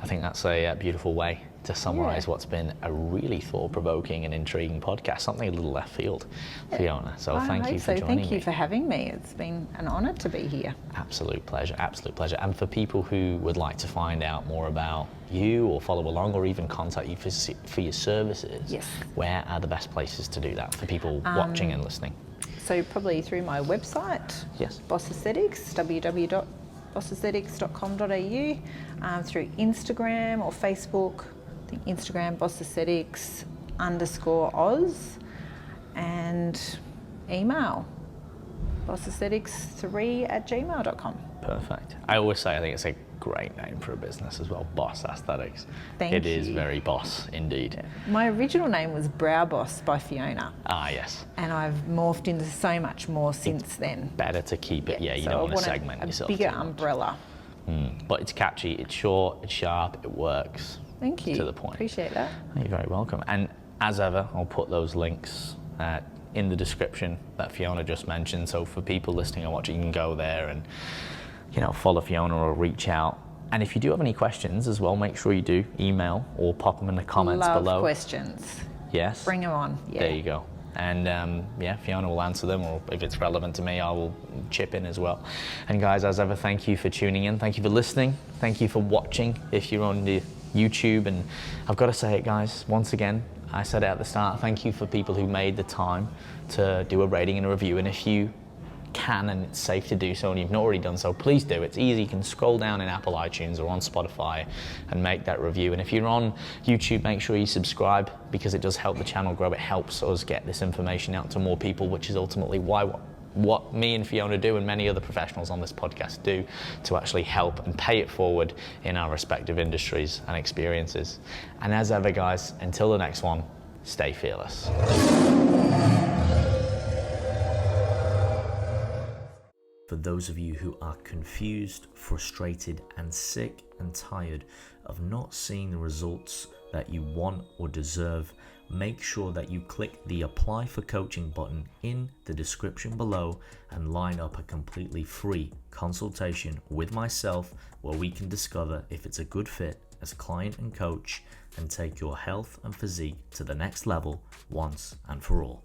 S1: I think that's a beautiful way to summarise what's been a really thought-provoking and intriguing podcast, something a little left field, Fiona. So thank you for joining me.
S2: Thank you for having me. It's been an honour to be here.
S1: Absolute pleasure, absolute pleasure. And for people who would like to find out more about you or follow along or even contact you for your services, where are the best places to do that for people watching and listening?
S2: So probably through my website,
S1: Yes.
S2: Boss Aesthetics, www.bossaesthetics.com.au, through Instagram or Facebook. I think Instagram, Boss Aesthetics _Oz, and email, bossaesthetics3@gmail.com.
S1: Perfect. I always say I think it's a great name for a business as well, Boss Aesthetics.
S2: Thank
S1: It
S2: you.
S1: is very boss indeed.
S2: My original name was Brow Boss by Fiona,
S1: Ah, yes.
S2: and I've morphed into so much more since then.
S1: Better to keep it. Yeah, you
S2: So
S1: don't
S2: I
S1: want to
S2: want
S1: segment yourself.
S2: a bigger
S1: too much.
S2: umbrella.
S1: But it's catchy, it's short, it's sharp, it works.
S2: Thank you.
S1: To the point.
S2: Appreciate that.
S1: You're very welcome. And as ever, I'll put those links in the description that Fiona just mentioned. So for people listening and watching, you can go there and follow Fiona or reach out. And if you do have any questions as well, make sure you do email or pop them in the comments
S2: Love
S1: below.
S2: questions.
S1: Yes.
S2: Bring them on. Yeah.
S1: There you go. And Fiona will answer them, or if it's relevant to me, I will chip in as well. And guys, as ever, thank you for tuning in. Thank you for listening. Thank you for watching if you're on the YouTube. And I've got to say it, guys, once again, I said it at the start, thank you for people who made the time to do a rating and a review. And if you can, and it's safe to do so, and you've not already done so, please do. It's easy. You can scroll down in Apple iTunes or on Spotify and make that review. And if you're on YouTube, make sure you subscribe, because it does help the channel grow. It helps us get this information out to more people, which is ultimately what me and Fiona do, and many other professionals on this podcast do, to actually help and pay it forward in our respective industries and experiences. And as ever, guys, until the next one, stay fearless.
S3: For those of you who are confused, frustrated, and sick and tired of not seeing the results that you want or deserve, make sure that you click the Apply for Coaching button in the description below and line up a completely free consultation with myself, where we can discover if it's a good fit as client and coach, and take your health and physique to the next level once and for all.